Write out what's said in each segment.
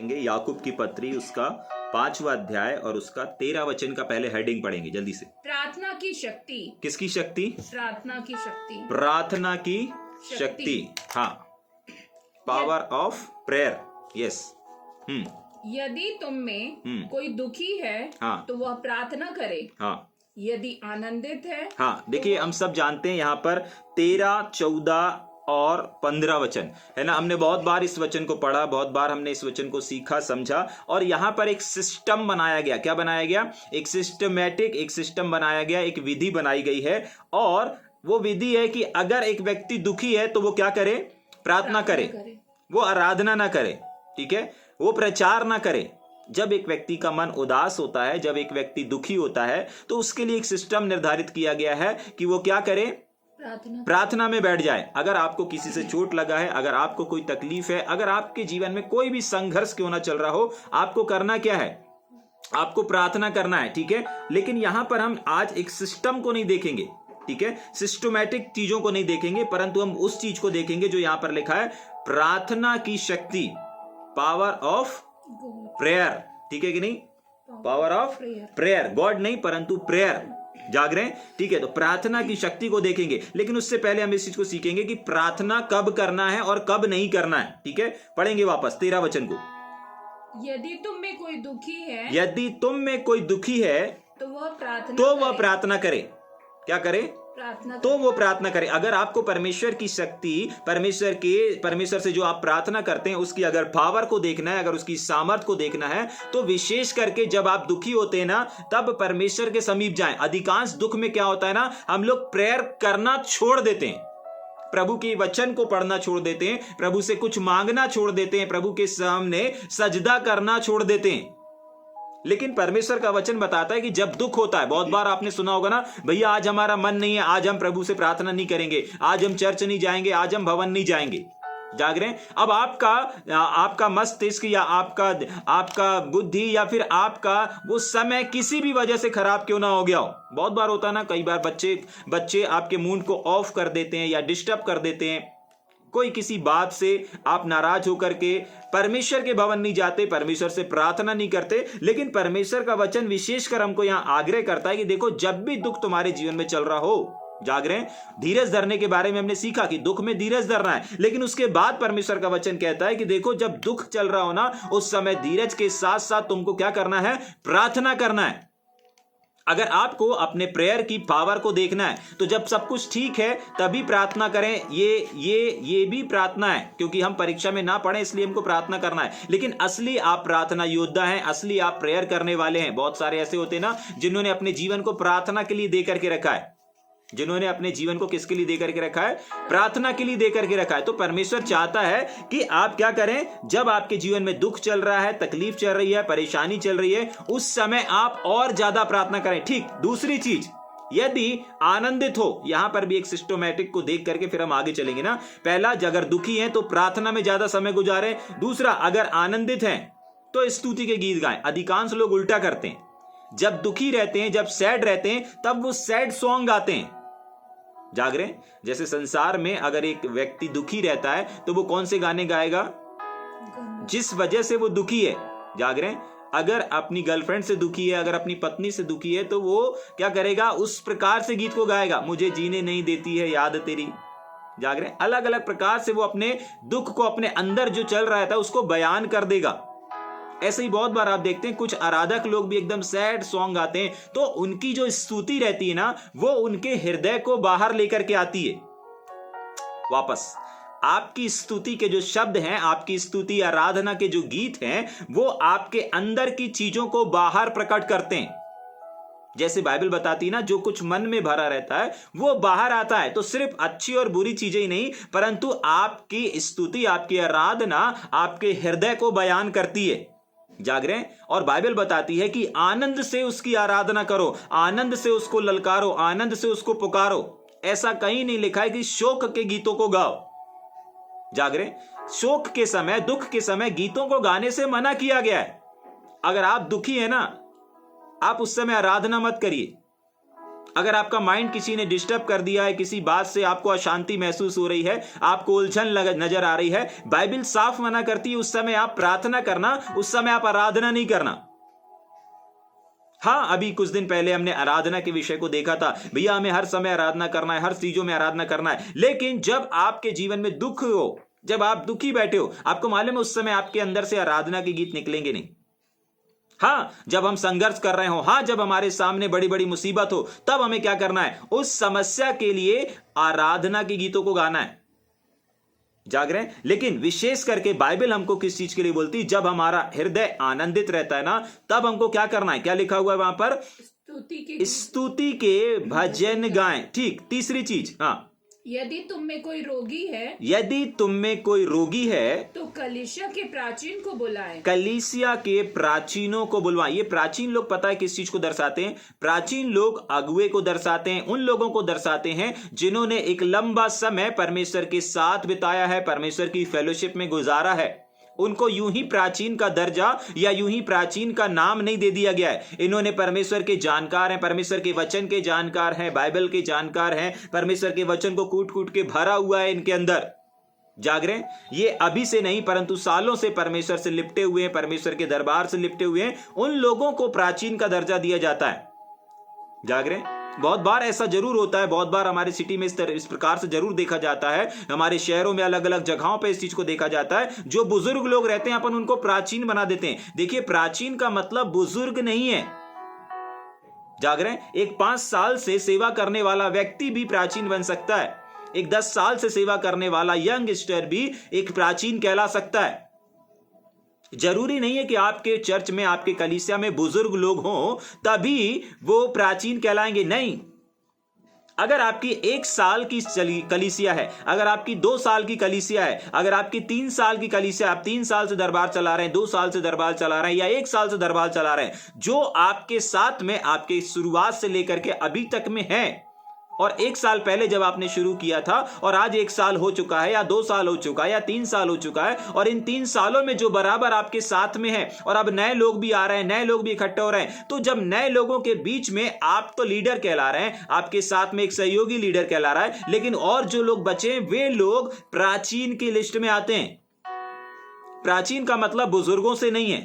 याकूब की पत्री उसका 5वां अध्याय और उसका 13 वचन का पहले हेडिंग पढ़ेंगे जल्दी से। प्रार्थना की शक्ति। किसकी शक्ति? प्रार्थना की शक्ति। प्रार्थना की शक्ति। हाँ, पावर ऑफ प्रेयर। यस। यदि तुम में कोई दुखी है हाँ, तो वह प्रार्थना करे। हाँ, यदि आनंदित है। हाँ, देखिए हम सब जानते हैं यहाँ पर 13, 14 और 15 वचन है ना। हमने बहुत बार इस वचन को पढ़ा, बहुत बार हमने इस वचन को सीखा, समझा, और यहाँ पर एक सिस्टम बनाया गया। क्या बनाया गया? एक सिस्टमैटिक, एक सिस्टम बनाया गया, एक विधि बनाई गई है। और वो विधि है कि अगर एक व्यक्ति दुखी है तो वो क्या करे? प्रार्थना करे। वो आराधना ना करे, ठीक है, वो प्रचार ना करे। जब एक व्यक्ति का मन उदास होता है, जब एक व्यक्ति दुखी होता है, तो उसके लिए एक सिस्टम निर्धारित किया गया है कि वो क्या करे? प्रार्थना में बैठ जाए। अगर आपको किसी से चोट लगा है, अगर आपको कोई तकलीफ है, अगर आपके जीवन में कोई भी संघर्ष क्यों ना चल रहा हो, आपको करना क्या है? आपको प्रार्थना करना है, ठीक है। लेकिन यहां पर हम आज एक सिस्टम को नहीं देखेंगे, ठीक है, सिस्टमैटिक चीजों को नहीं देखेंगे, परंतु हम उस चीज को देखेंगे जो यहां पर लिखा है, प्रार्थना की शक्ति, पावर ऑफ प्रेयर, ठीक है कि नहीं? पावर ऑफ प्रेयर, गॉड नहीं परंतु प्रेयर। जाग रहे हैं? ठीक है, तो प्रार्थना की शक्ति को देखेंगे। लेकिन उससे पहले हम इस चीज को सीखेंगे कि प्रार्थना कब करना है और कब नहीं करना है, ठीक है। पढ़ेंगे वापस 13 वचन को। यदि तुम में कोई दुखी है, यदि तुम में कोई दुखी है तो वह प्रार्थना करे। क्या करे? तो वो प्रार्थना करे। अगर आपको परमेश्वर की शक्ति, परमेश्वर से जो आप प्रार्थना करते हैं उसकी अगर पावर को देखना है, अगर उसकी सामर्थ को देखना है, तो विशेष करके जब आप दुखी होते हैं ना, तब परमेश्वर के समीप जाएं। अधिकांश दुख में क्या होता है ना, हम लोग प्रेयर करना छोड़ देते हैं, प्रभु के वचन को पढ़ना छोड़ देते हैं, प्रभु से कुछ मांगना छोड़ देते हैं, प्रभु के सामने सजदा करना छोड़ देते हैं। लेकिन परमेश्वर का वचन बताता है कि जब दुख होता है, बहुत बार आपने सुना होगा ना, भैया आज हमारा मन नहीं है, आज हम प्रभु से प्रार्थना नहीं करेंगे, आज हम चर्च नहीं जाएंगे, आज हम भवन नहीं जाएंगे। जाग रहे हैं? अब आपका मस्तिष्क या आपका बुद्धि या फिर आपका वो समय किसी भी वजह से खराब क्यों ना हो गया हो। बहुत बार होता है ना, कई बार बच्चे आपके मूड को ऑफ कर देते हैं या डिस्टर्ब कर देते हैं। कोई किसी बात से आप नाराज होकर के परमेश्वर के भवन नहीं जाते, परमेश्वर से प्रार्थना नहीं करते। लेकिन परमेश्वर का वचन विशेषकर हमको यहां आग्रह करता है कि देखो, जब भी दुख तुम्हारे जीवन में चल रहा हो, जाग रहे हैं, धीरज धरने के बारे में हमने सीखा कि दुख में धीरज धरना है। लेकिन उसके बाद परमेश्वर का वचन कहता है कि देखो, जब दुख चल रहा हो ना, उस समय धीरज के साथ साथ तुमको क्या करना है? प्रार्थना करना है। अगर आपको अपने प्रेयर की पावर को देखना है, तो जब सब कुछ ठीक है तभी प्रार्थना करें। ये भी प्रार्थना है, क्योंकि हम परीक्षा में ना पढ़े इसलिए हमको प्रार्थना करना है। लेकिन असली आप प्रार्थना योद्धा हैं, असली आप प्रेयर करने वाले हैं। बहुत सारे ऐसे होते हैं ना, जिन्होंने अपने जीवन को प्रार्थना के लिए दे करके रखा है, जिन्होंने अपने जीवन को किसके लिए दे करके रखा है? प्रार्थना के लिए दे करके रखा है। तो परमेश्वर चाहता है कि आप क्या करें? जब आपके जीवन में दुख चल रहा है, तकलीफ चल रही है, परेशानी चल रही है, उस समय आप और ज्यादा प्रार्थना करें। ठीक, दूसरी चीज, यदि आनंदित हो, यहां पर भी एक सिस्टमैटिक को देख करके फिर हम आगे चलेंगे ना। पहला, अगर दुखी हैं तो प्रार्थना में ज्यादा समय गुजारें। दूसरा, अगर आनंदित हैं तो स्तुति के गीत गाएं। अधिकांश लोग उल्टा करते हैं, जब दुखी रहते हैं, जब सैड रहते हैं, तब वो सैड सॉन्ग गाते हैं। जाग रहे हैं? जैसे संसार में अगर एक व्यक्ति दुखी रहता है तो वो कौन से गाने गाएगा? जिस वजह से वो दुखी है। जाग रहे हैं? अगर अपनी गर्लफ्रेंड से दुखी है, अगर अपनी पत्नी से दुखी है, तो वो क्या करेगा? उस प्रकार से गीत को गाएगा, मुझे जीने नहीं देती है याद तेरी। जाग रहे हैं? अलग अलग प्रकार से वो अपने दुख को, अपने अंदर जो चल रहा था उसको बयान कर देगा। ऐसे ही बहुत बार आप देखते हैं कुछ आराधक लोग भी एकदम सैड सॉन्ग गाते हैं, तो उनकी जो स्तुति रहती है ना, वो उनके हृदय को बाहर लेकर के आती है वापस। आपकी स्तुति के जो शब्द हैं, आपकी स्तुति आराधना के जो गीत हैं, वो आपके अंदर की चीजों को बाहर प्रकट करते हैं। जैसे बाइबल बताती है ना, जो कुछ मन में भरा रहता है वो बाहर आता है। तो सिर्फ अच्छी और बुरी चीजें ही नहीं, परंतु आपकी स्तुति, आपकी आराधना आपके हृदय को बयान करती है। जाग रहे हैं? और बाइबल बताती है कि आनंद से उसकी आराधना करो, आनंद से उसको ललकारो, आनंद से उसको पुकारो। ऐसा कहीं नहीं लिखा है कि शोक के गीतों को गाओ। जाग रहे हैं? शोक के समय, दुख के समय गीतों को गाने से मना किया गया है। अगर आप दुखी है ना, आप उस समय आराधना मत करिए। अगर आपका माइंड किसी ने डिस्टर्ब कर दिया है, किसी बात से आपको अशांति महसूस हो रही है, आपको उलझन नजर आ रही है, बाइबल साफ मना करती है उस समय आप प्रार्थना करना, उस समय आप आराधना नहीं करना। हाँ, अभी कुछ दिन पहले हमने आराधना के विषय को देखा था। भैया हमें हर समय आराधना करना है, हर चीजों में आराधना करना है, लेकिन जब आपके जीवन में दुख हो, जब आप दुखी बैठे हो, आपको मालूम है उस समय आपके अंदर से आराधना के गीत निकलेंगे नहीं। हाँ, जब हम संघर्ष कर रहे हो, हाँ, जब हमारे सामने बड़ी बड़ी मुसीबत हो, तब हमें क्या करना है? उस समस्या के लिए आराधना के गीतों को गाना है। जाग रहे हैं? लेकिन विशेष करके बाइबल हमको किस चीज के लिए बोलती है? जब हमारा हृदय आनंदित रहता है ना, तब हमको क्या करना है? क्या लिखा हुआ है वहां पर? स्तुति के भजन गाएं। ठीक, तीसरी चीज, हाँ, यदि तुम में कोई रोगी है, यदि तुम में कोई रोगी है तो कलीसिया के प्राचीन को बुलाए। कलीसिया के प्राचीनों को बुलवाएं। ये प्राचीन लोग पता है किस चीज को दर्शाते हैं? प्राचीन लोग अगुए को दर्शाते हैं, उन लोगों को दर्शाते हैं जिन्होंने एक लंबा समय परमेश्वर के साथ बिताया है, परमेश्वर की फेलोशिप में गुजारा है। उनको यूं ही प्राचीन का दर्जा या यूं ही प्राचीन का नाम नहीं दे दिया गया है। इन्होंने परमेश्वर के जानकार हैं, परमेश्वर के वचन के जानकार हैं, बाइबल के जानकार हैं, परमेश्वर के वचन को कूट कूट के भरा हुआ है इनके अंदर। जाग रहे हैं? ये अभी से नहीं परंतु सालों से परमेश्वर से लिपटे हुए हैं, परमेश्वर के दरबार से लिपटे हुए हैं, उन लोगों को प्राचीन का दर्जा दिया जाता है। जाग रहे हैं? बहुत बार ऐसा जरूर होता है, बहुत बार हमारे सिटी में इस प्रकार से जरूर देखा जाता है, हमारे शहरों में अलग अलग जगहों पे इस चीज को देखा जाता है। जो बुजुर्ग लोग रहते हैं अपन उनको प्राचीन बना देते हैं। देखिए, प्राचीन का मतलब बुजुर्ग नहीं है। जाग रहे हैं? एक 5 साल से सेवा करने वाला व्यक्ति भी प्राचीन बन सकता है। एक 10 साल से सेवा करने वाला यंगस्टर भी एक प्राचीन कहला सकता है। जरूरी नहीं है कि आपके चर्च में, आपके कलीसिया में बुजुर्ग लोग हों तभी वो प्राचीन कहलाएंगे। नहीं, अगर आपकी 1 साल की कलीसिया है, अगर आपकी 2 साल की कलीसिया है, अगर आपकी 3 साल की कलीसिया, आप 3 साल से दरबार चला रहे हैं, 2 साल से दरबार चला रहे हैं या 1 साल से दरबार चला रहे हैं, जो आपके साथ में आपके शुरुआत से लेकर के अभी तक में है, और 1 साल पहले जब आपने शुरू किया था और आज 1 साल हो चुका है या 2 साल हो चुका है या 3 साल हो चुका है, और इन 3 सालों में जो बराबर आपके साथ में है और अब नए लोग भी आ रहे हैं, नए लोग भी इकट्ठे हो रहे हैं, तो जब नए लोगों के बीच में आप तो लीडर कहला रहे हैं, आपके साथ में एक सहयोगी लीडर कहला रहा है, लेकिन और जो लोग बचे वे लोग प्राचीन की लिस्ट में आते हैं। प्राचीन का मतलब बुजुर्गों से नहीं है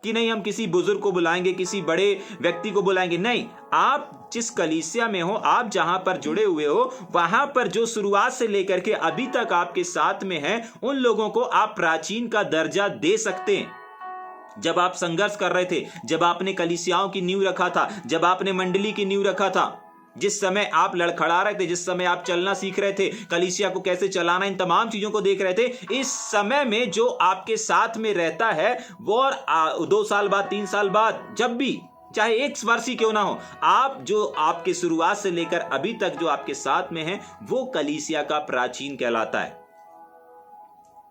कि नहीं हम किसी बुजुर्ग को बुलाएंगे, किसी बड़े व्यक्ति को बुलाएंगे। नहीं, आप जिस कलीसिया में हो, आप जहां पर जुड़े हुए हो, वहां पर जो शुरुआत से लेकर के अभी तक आपके साथ में है, उन लोगों को आप प्राचीन का दर्जा दे सकते हैं। जब आप संघर्ष कर रहे थे, जब आपने कलीसियाओं की नींव रखा था, जब आपने मंडली की नींव रखा था, जिस समय आप लड़खड़ा रहे थे, जिस समय आप चलना सीख रहे थे, कलीसिया को कैसे चलाना, इन तमाम चीजों को देख रहे थे, इस समय में जो आपके साथ में रहता है वो 2 साल बाद, 3 साल बाद, जब भी, चाहे 1 वर्ष ही क्यों ना हो, आप जो आपके शुरुआत से लेकर अभी तक जो आपके साथ में है, वो कलीसिया का प्राचीन कहलाता है।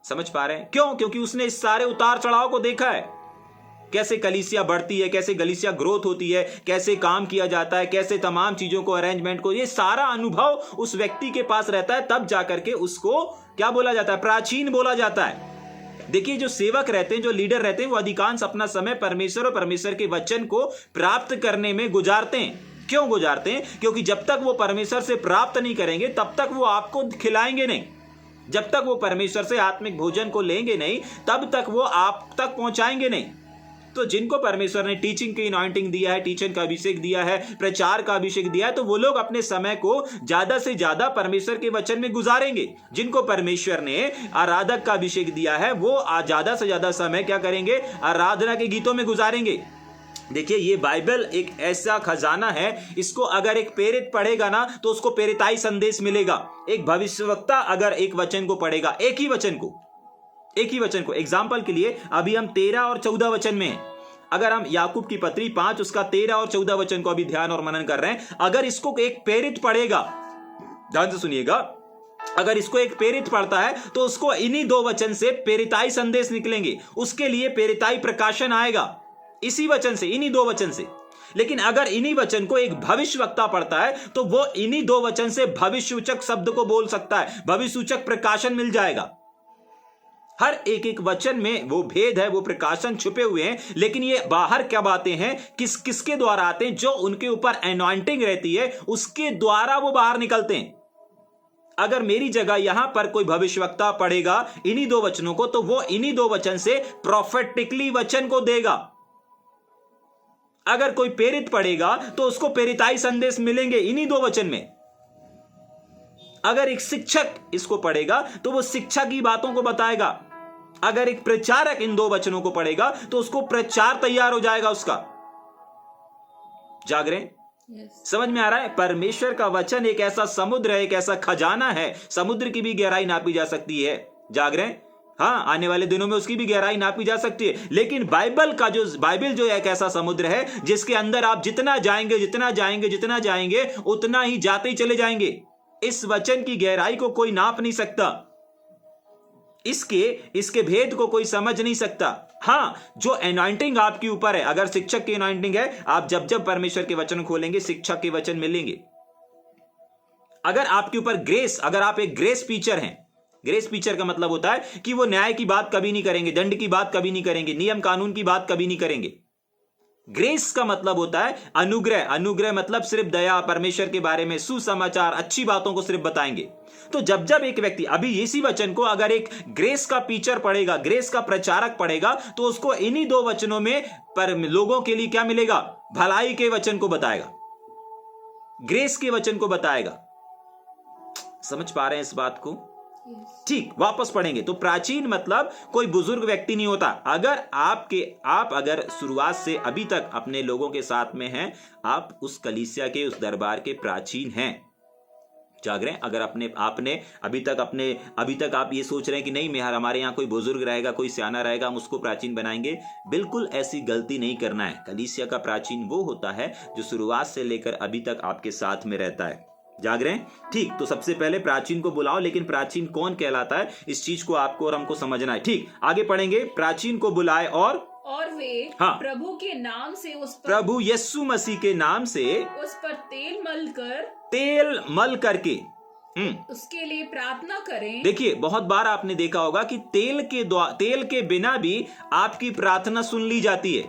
समझ पा रहे हैं? क्यों? क्योंकि उसने इस सारे उतार चढ़ाव को देखा है, कैसे कलीसिया बढ़ती है, कैसे कलीसिया ग्रोथ होती है, कैसे काम किया जाता है, कैसे तमाम चीजों को, अरेंजमेंट को, ये सारा अनुभव उस व्यक्ति के पास रहता है। तब जाकर के उसको क्या बोला जाता है? प्राचीन बोला जाता है। देखिए, जो सेवक रहते हैं, जो लीडर रहते हैं, वो अधिकांश अपना समय परमेश्वर और परमेश्वर के वचन को प्राप्त करने में गुजारते हैं। क्यों गुजारते हैं? क्योंकि जब तक वो परमेश्वर से प्राप्त नहीं करेंगे तब तक वो आपको खिलाएंगे नहीं। जब तक वो परमेश्वर से आत्मिक भोजन को लेंगे नहीं, तब तक वो आप तक पहुंचाएंगे नहीं। तो जिनको परमेश्वर ने टीचिंग की अनॉइंटिंग दिया है, टीचर का अभिषेक दिया है, प्रचार का अभिषेक दिया है, तो वो लोग अपने समय को ज्यादा से ज्यादा परमेश्वर के वचन में गुजारेंगे। जिनको परमेश्वर ने आराधक का अभिषेक दिया है, वो ज्यादा से ज्यादा समय क्या करेंगे? आराधना के गीतों में गुजारेंगे। देखिए, ये बाइबल एक ऐसा खजाना है, इसको अगर एक प्रेरित पढ़ेगा ना तो उसको प्रेरिताई संदेश मिलेगा। एक भविष्यवक्ता अगर एक वचन को पढ़ेगा, एक ही वचन को, एग्जाम्पल के लिए अभी हम 13 और 14 वचन में हैं। अगर हम याकूब की पत्री 5 उसका 13 और 14 वचन को अभी ध्यान और मनन कर रहे हैं, अगर इसको एक प्रेरित पढ़ेगा, ध्यान से सुनिएगा, अगर इसको एक प्रेरित पढ़ता है तो उसको इन्हीं 2 वचन से प्रेरिताई संदेश निकलेंगे, उसके लिए प्रेरिताई प्रकाशन आएगा इसी वचन से, इन्हीं 2 वचन से। लेकिन अगर इन्हीं वचन को एक भविष्यवक्ता पढ़ता है तो वो इन्हीं 2 वचन से भविष्यसूचक शब्द को बोल सकता है, भविष्यसूचक प्रकाशन मिल जाएगा। हर एक एक वचन में वो भेद है, वो प्रकाशन छुपे हुए हैं। लेकिन ये बाहर क्या बातें हैं, किसके द्वारा आते हैं? जो उनके ऊपर एनॉइंटिंग रहती है उसके द्वारा वो बाहर निकलते हैं। अगर मेरी जगह यहां पर कोई भविष्यवक्ता पढ़ेगा इन्हीं दो वचनों को, तो वो इन्हीं दो वचन से प्रोफेटिकली वचन को देगा। अगर कोई प्रेरित पढ़ेगा तो उसको प्रेरिताई संदेश मिलेंगे इन्हीं दो वचन में। अगर एक शिक्षक इसको पढ़ेगा तो वो शिक्षा की बातों को बताएगा। अगर एक प्रचारक इन दो वचनों को पढ़ेगा तो उसको प्रचार तैयार हो जाएगा उसका। जाग रहे हैं? समझ में आ रहा है? परमेश्वर का वचन एक ऐसा समुद्र है, एक ऐसा खजाना है, समुद्र की भी गहराई नापी जा सकती है। जाग रहे हैं? हाँ, आने वाले दिनों में उसकी भी गहराई नापी जा सकती है। लेकिन बाइबल जो एक ऐसा समुद्र है जिसके अंदर आप जितना जाएंगे उतना ही जाते ही चले जाएंगे। इस वचन की गहराई को कोई नाप नहीं सकता, इसके भेद को कोई समझ नहीं सकता। हाँ, जो एनॉइंटिंग आपके ऊपर है, अगर शिक्षक की एनॉइंटिंग है, आप जब परमेश्वर के वचन खोलेंगे शिक्षक के वचन मिलेंगे। अगर आपके ऊपर ग्रेस, अगर आप एक ग्रेस टीचर हैं, ग्रेस टीचर का मतलब होता है कि वो न्याय की बात कभी नहीं करेंगे, दंड की बात कभी नहीं करेंगे, नियम कानून की बात कभी नहीं करेंगे। ग्रेस का मतलब होता है अनुग्रह। अनुग्रह मतलब सिर्फ दया, परमेश्वर के बारे में सुसमाचार, अच्छी बातों को सिर्फ बताएंगे। तो जब एक व्यक्ति अभी इसी वचन को अगर एक ग्रेस का टीचर पढ़ेगा, ग्रेस का प्रचारक पढ़ेगा, तो उसको इन्हीं दो वचनों में पर लोगों के लिए क्या मिलेगा? भलाई के वचन को बताएगा, ग्रेस के वचन को बताएगा। समझ पा रहे हैं इस बात को? ठीक, वापस पढ़ेंगे तो प्राचीन मतलब कोई बुजुर्ग व्यक्ति नहीं होता। अगर आप अगर शुरुआत से अभी तक अपने लोगों के साथ में हैं, आप उस कलीसिया के, उस दरबार के प्राचीन हैं। जाग रहे हैं? अगर आपने अभी तक आप ये सोच रहे हैं कि नहीं हमारे यहाँ कोई बुजुर्ग रहेगा, कोई सियाना रहेगा, हम उसको प्राचीन बनाएंगे, बिल्कुल ऐसी गलती नहीं करना है। कलीसिया का प्राचीन वो होता है जो शुरुआत से लेकर अभी तक आपके साथ में रहता है। जाग रहे हैं? ठीक, तो सबसे पहले प्राचीन को बुलाओ, लेकिन प्राचीन कौन कहलाता है इस चीज को आपको और हमको समझना है। ठीक, आगे पढ़ेंगे। प्राचीन को बुलाए और वे हाँ, प्रभु के नाम से प्रभु यीशु मसीह के नाम से उस पर तेल मल करके उसके लिए प्रार्थना करें। देखिए, बहुत बार आपने देखा होगा कि तेल के बिना भी आपकी प्रार्थना सुन ली जाती है।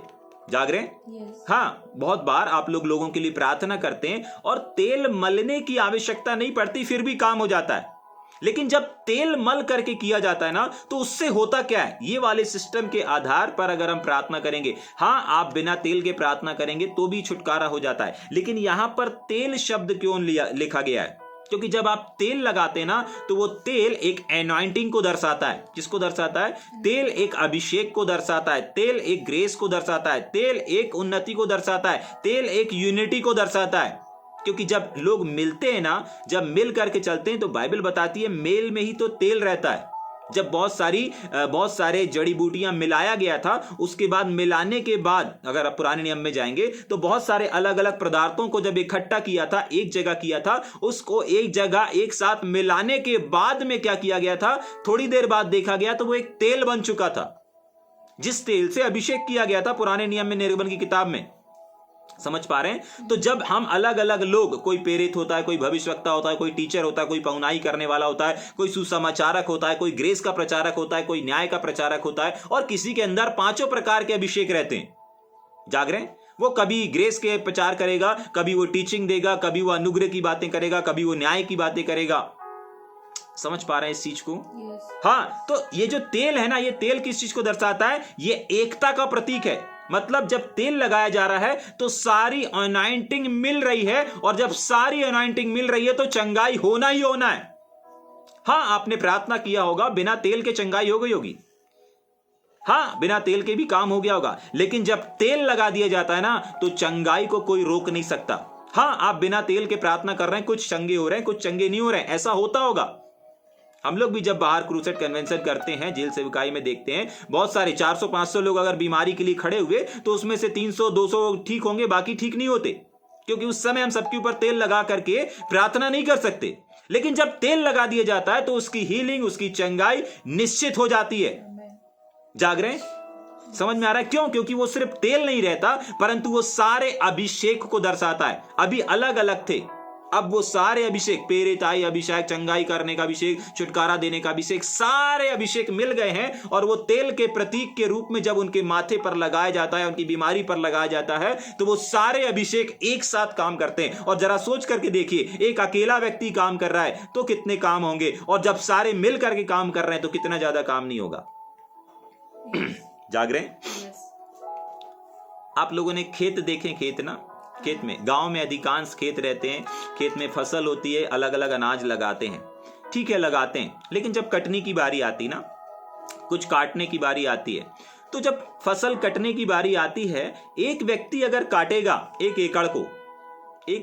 जाग रहे हैं? yes. हाँ, बहुत बार आप लोगों के लिए प्रार्थना करते हैं और तेल मलने की आवश्यकता नहीं पड़ती, फिर भी काम हो जाता है। लेकिन जब तेल मल करके किया जाता है ना, तो उससे होता क्या है? ये वाले सिस्टम के आधार पर अगर हम प्रार्थना करेंगे, हाँ, आप बिना तेल के प्रार्थना करेंगे तो भी छुटकारा हो जाता है। लेकिन यहां पर तेल शब्द क्यों लिखा गया है? क्योंकि जब आप तेल लगाते हैं ना, तो वो तेल एक एनॉइंटिंग को दर्शाता है। किसको दर्शाता है? तेल एक अभिषेक को दर्शाता है, तेल एक ग्रेस को दर्शाता है, तेल एक उन्नति को दर्शाता है, तेल एक यूनिटी को दर्शाता है। क्योंकि जब लोग मिलते हैं ना, जब मिल करके चलते हैं, तो बाइबल बताती है मेल में ही तो तेल रहता है। जब बहुत सारे जड़ी बूटियां मिलाया गया था, उसके बाद मिलाने के बाद अगर आप पुराने नियम में जाएंगे तो बहुत सारे अलग अलग पदार्थों को जब इकट्ठा किया था, एक जगह किया था, उसको एक जगह एक साथ मिलाने के बाद में क्या किया गया था? थोड़ी देर बाद देखा गया तो वो एक तेल बन चुका था, जिस तेल से अभिषेक किया गया था पुराने नियम में, निर्गमन की किताब में। समझ पा रहे हैं? तो जब हम अलग अलग लोग, कोई प्रेरित होता है, कोई भविष्यवक्ता होता है, कोई टीचर होता है, कोई पहुनाई करने वाला होता है, कोई सुसमाचारक होता है, कोई ग्रेस का प्रचारक होता है, कोई न्याय का प्रचारक होता है, और किसी के अंदर पांचों प्रकार के अभिषेक रहते हैं। जाग रहे हैं? वो कभी ग्रेस के प्रचार करेगा, कभी वो टीचिंग देगा, कभी वो अनुग्रह की बातें करेगा, कभी वो न्याय की बातें करेगा। समझ पा रहे हैं इस चीज को? हाँ, तो ये जो तेल है ना, ये तेल किस चीज को दर्शाता है? ये एकता का प्रतीक है। मतलब जब तेल लगाया जा रहा है तो सारी अनॉइंटिंग मिल रही है, और जब सारी अनॉइंटिंग मिल रही है तो चंगाई होना ही होना है। हाँ, आपने प्रार्थना किया होगा, बिना तेल के चंगाई हो गई होगी। हाँ, बिना तेल के भी काम हो गया होगा, लेकिन जब तेल लगा दिया जाता है ना, तो चंगाई को कोई रोक नहीं सकता। हाँ, आप बिना तेल के प्रार्थना कर रहे हैं, कुछ चंगे हो रहे हैं, कुछ चंगे नहीं हो रहे हैं, ऐसा होता होगा। हम लोग भी जब बाहर क्रूसेड कन्वेंशन करते हैं, जेल सेवकाई में देखते हैं, बहुत सारे 400-500 लोग अगर बीमारी के लिए खड़े हुए, तो उसमें से 300-200 ठीक होंगे, बाकी ठीक नहीं होते, क्योंकि उस समय हम सबके ऊपर तेल लगा करके प्रार्थना नहीं कर सकते। लेकिन जब तेल लगा दिया जाता है तो उसकी हीलिंग, उसकी चंगाई निश्चित हो जाती है। जाग रहे हैं? समझ में आ रहा है? क्यों? क्योंकि वो सिर्फ तेल नहीं रहता, परंतु वो सारे अभिषेक को दर्शाता है। अभी अलग अलग थे, अब वो सारे अभिषेक, पेरेताई अभिषेक, चंगाई करने का अभिषेक, छुटकारा देने का अभिषेक, सारे अभिषेक मिल गए हैं। और वो तेल के प्रतीक के रूप में जब उनके माथे पर लगाया जाता है, उनकी बीमारी पर लगाया जाता है, तो वो सारे अभिषेक एक साथ काम करते हैं। और जरा सोच करके देखिए, एक अकेला व्यक्ति काम कर रहा है तो कितने काम होंगे, और जब सारे मिल करके काम कर रहे हैं तो कितना ज्यादा काम नहीं होगा। जाग रहे हैं? आप लोगों ने खेत देखे, खेत ना, खेत में, गांव में अधिकांश खेत रहते हैं, खेत में फसल होती है, अलग अलग अनाज लगाते हैं, ठीक है लगाते हैं, लेकिन जब कटने की बारी आती ना, कुछ काटने की बारी आती है, तो जब फसल कटने की बारी आती है, एक व्यक्ति अगर काटेगा 1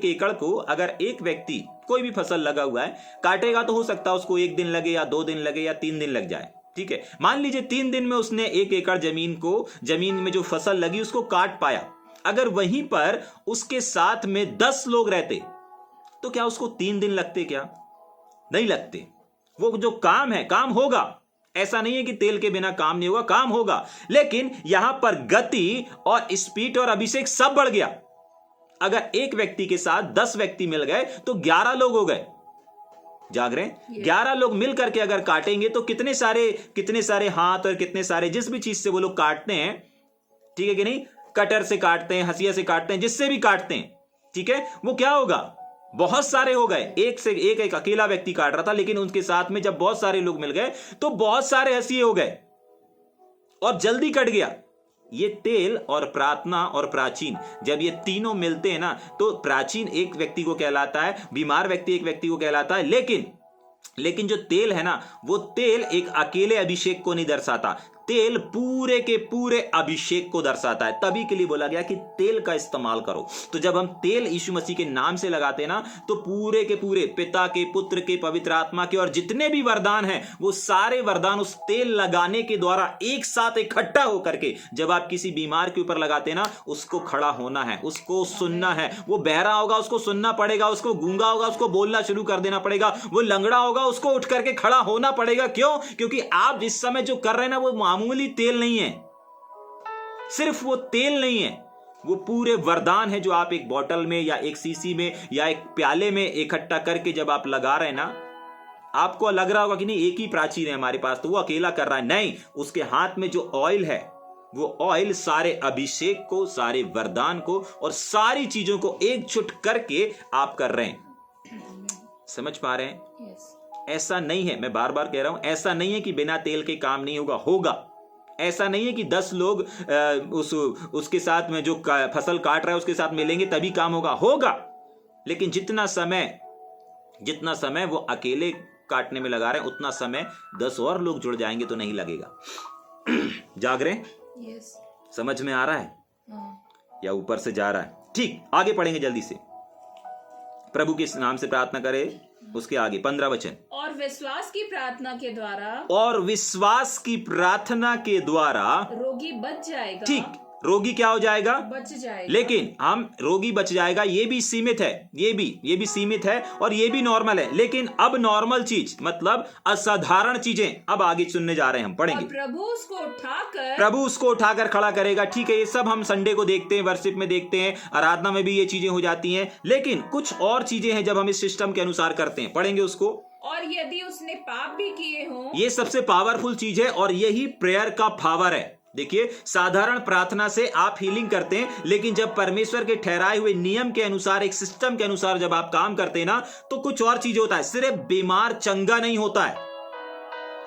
एकड़ को अगर एक व्यक्ति कोई भी फसल लगा हुआ है काटेगा, तो हो सकता है उसको 1 दिन लगे या 2 दिन लगे या 3 दिन लग जाए, ठीक है। मान लीजिए 3 दिन में उसने 1 एकड़ जमीन में जो फसल लगी उसको काट पाया। अगर वहीं पर उसके साथ में 10 लोग रहते तो क्या उसको 3 दिन लगते? क्या नहीं लगते। वो जो काम है, काम होगा, ऐसा नहीं है कि तेल के बिना काम नहीं होगा, काम होगा, लेकिन यहां पर गति और स्पीड और अभिषेक सब बढ़ गया। अगर एक व्यक्ति के साथ 10 व्यक्ति मिल गए तो 11 लोग हो गए। जाग रहे हैं? 11 लोग मिल करके अगर काटेंगे तो कितने सारे हाथ और कितने सारे जिस भी चीज से वो लोग काटते हैं, ठीक है कि नहीं, कटर से काटते हैं, हंसिया से काटते हैं, जिससे भी काटते हैं, ठीक है, वो क्या होगा, बहुत सारे हो गए। एक अकेला व्यक्ति काट रहा था, लेकिन उनके साथ में जब बहुत सारे लोग मिल गए तो बहुत सारे हंसिए हो गए और जल्दी कट गया। ये तेल और प्रार्थना और प्राचीन, जब ये तीनों मिलते हैं ना, तो प्राचीन एक व्यक्ति को कहलाता है, बीमार व्यक्ति एक व्यक्ति को कहलाता है, लेकिन जो तेल है ना, वो तेल एक अकेले अभिषेक को नहीं दर्शाता, तेल पूरे के पूरे अभिषेक को दर्शाता है। तभी के लिए बोला गया कि तेल का इस्तेमाल करो। तो जब हम तेल यीशु मसीह के नाम से लगाते हैं ना, तो पूरे के पूरे पिता के, पुत्र के, पवित्र आत्मा के और जितने भी वरदान हैं, वो सारे वरदान उस तेल लगाने के द्वारा एक साथ इकट्ठा होकर के, जब आप किसी बीमार के ऊपर लगाते हैं ना, उसको खड़ा होना है, उसको सुनना है। वो बहरा होगा, उसको सुनना पड़ेगा, उसको गूंगा होगा, उसको बोलना शुरू कर देना पड़ेगा, वो लंगड़ा होगा, उसको उठ करके खड़ा होना पड़ेगा। क्यों? क्योंकि आप जिस समय जो कर रहे हैं ना, वो मामूली तेल नहीं है, सिर्फ वो तेल नहीं है, वो पूरे वरदान है जो आप एक बोतल में या एक सीसी में या एक प्याले में इकट्ठा करके जब आप लगा रहे हैं ना, आपको लग रहा होगा कि नहीं एक ही प्राचीन है हमारे पास, तो वो अकेला कर रहा है। नहीं, उसके हाथ में जो ऑयल है, वो ऑयल सारे अभिषेक को, सारे वरदान को और सारी चीजों को एकजुट करके आप कर रहे हैं। समझ पा रहे हैं? ऐसा नहीं है, मैं बार बार कह रहा हूं, ऐसा नहीं है कि बिना तेल के काम नहीं होगा, होगा। ऐसा नहीं है कि 10 लोग उसके साथ में जो फसल काट रहा है उसके साथ मिलेंगे तभी काम होगा। लेकिन जितना समय वो अकेले काटने में लगा रहे हैं, उतना समय 10 और लोग जुड़ जाएंगे तो नहीं लगेगा। जाग रहे हैं? yes. समझ में आ रहा है या ऊपर से जा रहा है? ठीक, आगे पढ़ेंगे जल्दी से। प्रभु के नाम से प्रार्थना करें, उसके आगे 15 वचन। और विश्वास की प्रार्थना के द्वारा रोगी बच जाएगा। ठीक, रोगी क्या हो जाएगा? बच जाएगा। लेकिन हम रोगी बच जाएगा, ये भी सीमित है, ये भी सीमित है और ये भी नॉर्मल है। लेकिन अब नॉर्मल चीज मतलब असाधारण चीजें अब आगे सुनने जा रहे हैं, हम पढ़ेंगे। प्रभु उसको उठाकर खड़ा करेगा। ठीक है, ये सब हम संडे को देखते हैं, वर्शिप में देखते हैं, आराधना में भी ये चीजें हो जाती हैं। लेकिन कुछ और चीजें हैं जब हम इस सिस्टम के अनुसार करते हैं, पढ़ेंगे उसको। और यदि उसने पाप भी किए हों, ये सबसे पावरफुल चीज है और यही प्रेयर का पावर है। देखिए, साधारण प्रार्थना से आप हीलिंग करते हैं, लेकिन जब परमेश्वर के ठहराए हुए नियम के अनुसार, एक सिस्टम के अनुसार जब आप काम करते हैं ना, तो कुछ और चीज होता है। सिर्फ बीमार चंगा नहीं होता है,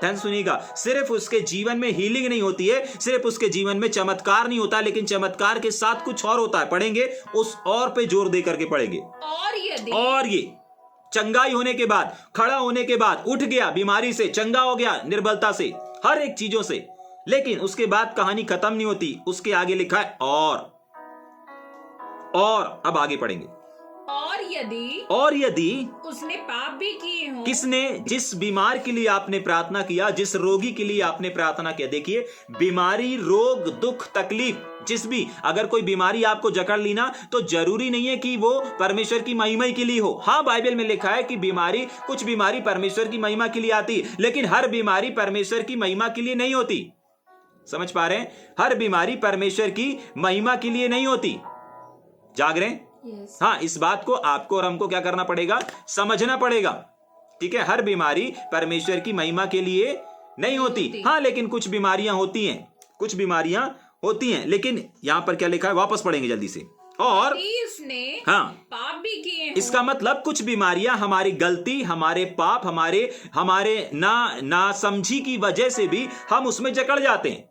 ध्यान सुनिएगा, सिर्फ उसके जीवन में हीलिंग नहीं होती है, सिर्फ उसके जीवन में चमत्कार नहीं होता, लेकिन चमत्कार के साथ कुछ और होता है। पढ़ेंगे, उस और पे जोर दे करके पढ़ेंगे। और ये चंगाई होने के बाद, खड़ा होने के बाद, उठ गया बीमारी से, चंगा हो गया निर्बलता से, हर एक चीजों से, लेकिन उसके बाद कहानी खत्म नहीं होती। उसके आगे लिखा है और अब आगे पढ़ेंगे। और यदि उसने पाप भी किए हों, किसने? जिस बीमार के लिए आपने प्रार्थना किया, जिस रोगी के लिए आपने प्रार्थना किया। देखिए, बीमारी, रोग, दुख, तकलीफ, जिस भी, अगर कोई बीमारी आपको जकड़ ली ना, तो जरूरी नहीं है कि वो परमेश्वर की महिमा के लिए हो। हाँ, बाइबल में लिखा है कि कुछ बीमारी परमेश्वर की महिमा के लिए आती, लेकिन हर बीमारी परमेश्वर की महिमा के लिए नहीं होती। समझ पा रहे हैं? हर बीमारी परमेश्वर की महिमा के लिए नहीं होती। जाग रहे हैं? हाँ, इस बात को आपको और हमको क्या करना पड़ेगा, समझना पड़ेगा। ठीक है, हर बीमारी परमेश्वर की महिमा के लिए नहीं होती। हाँ, लेकिन कुछ बीमारियां होती हैं, कुछ बीमारियां होती हैं। लेकिन यहां पर क्या लिखा है, वापस पढ़ेंगे जल्दी से। और उसने हाँ, पाप भी किए हैं। इसका मतलब कुछ बीमारियां हमारी गलती, हमारे पाप, हमारे ना समझी की वजह से भी हम उसमें जकड़ जाते हैं,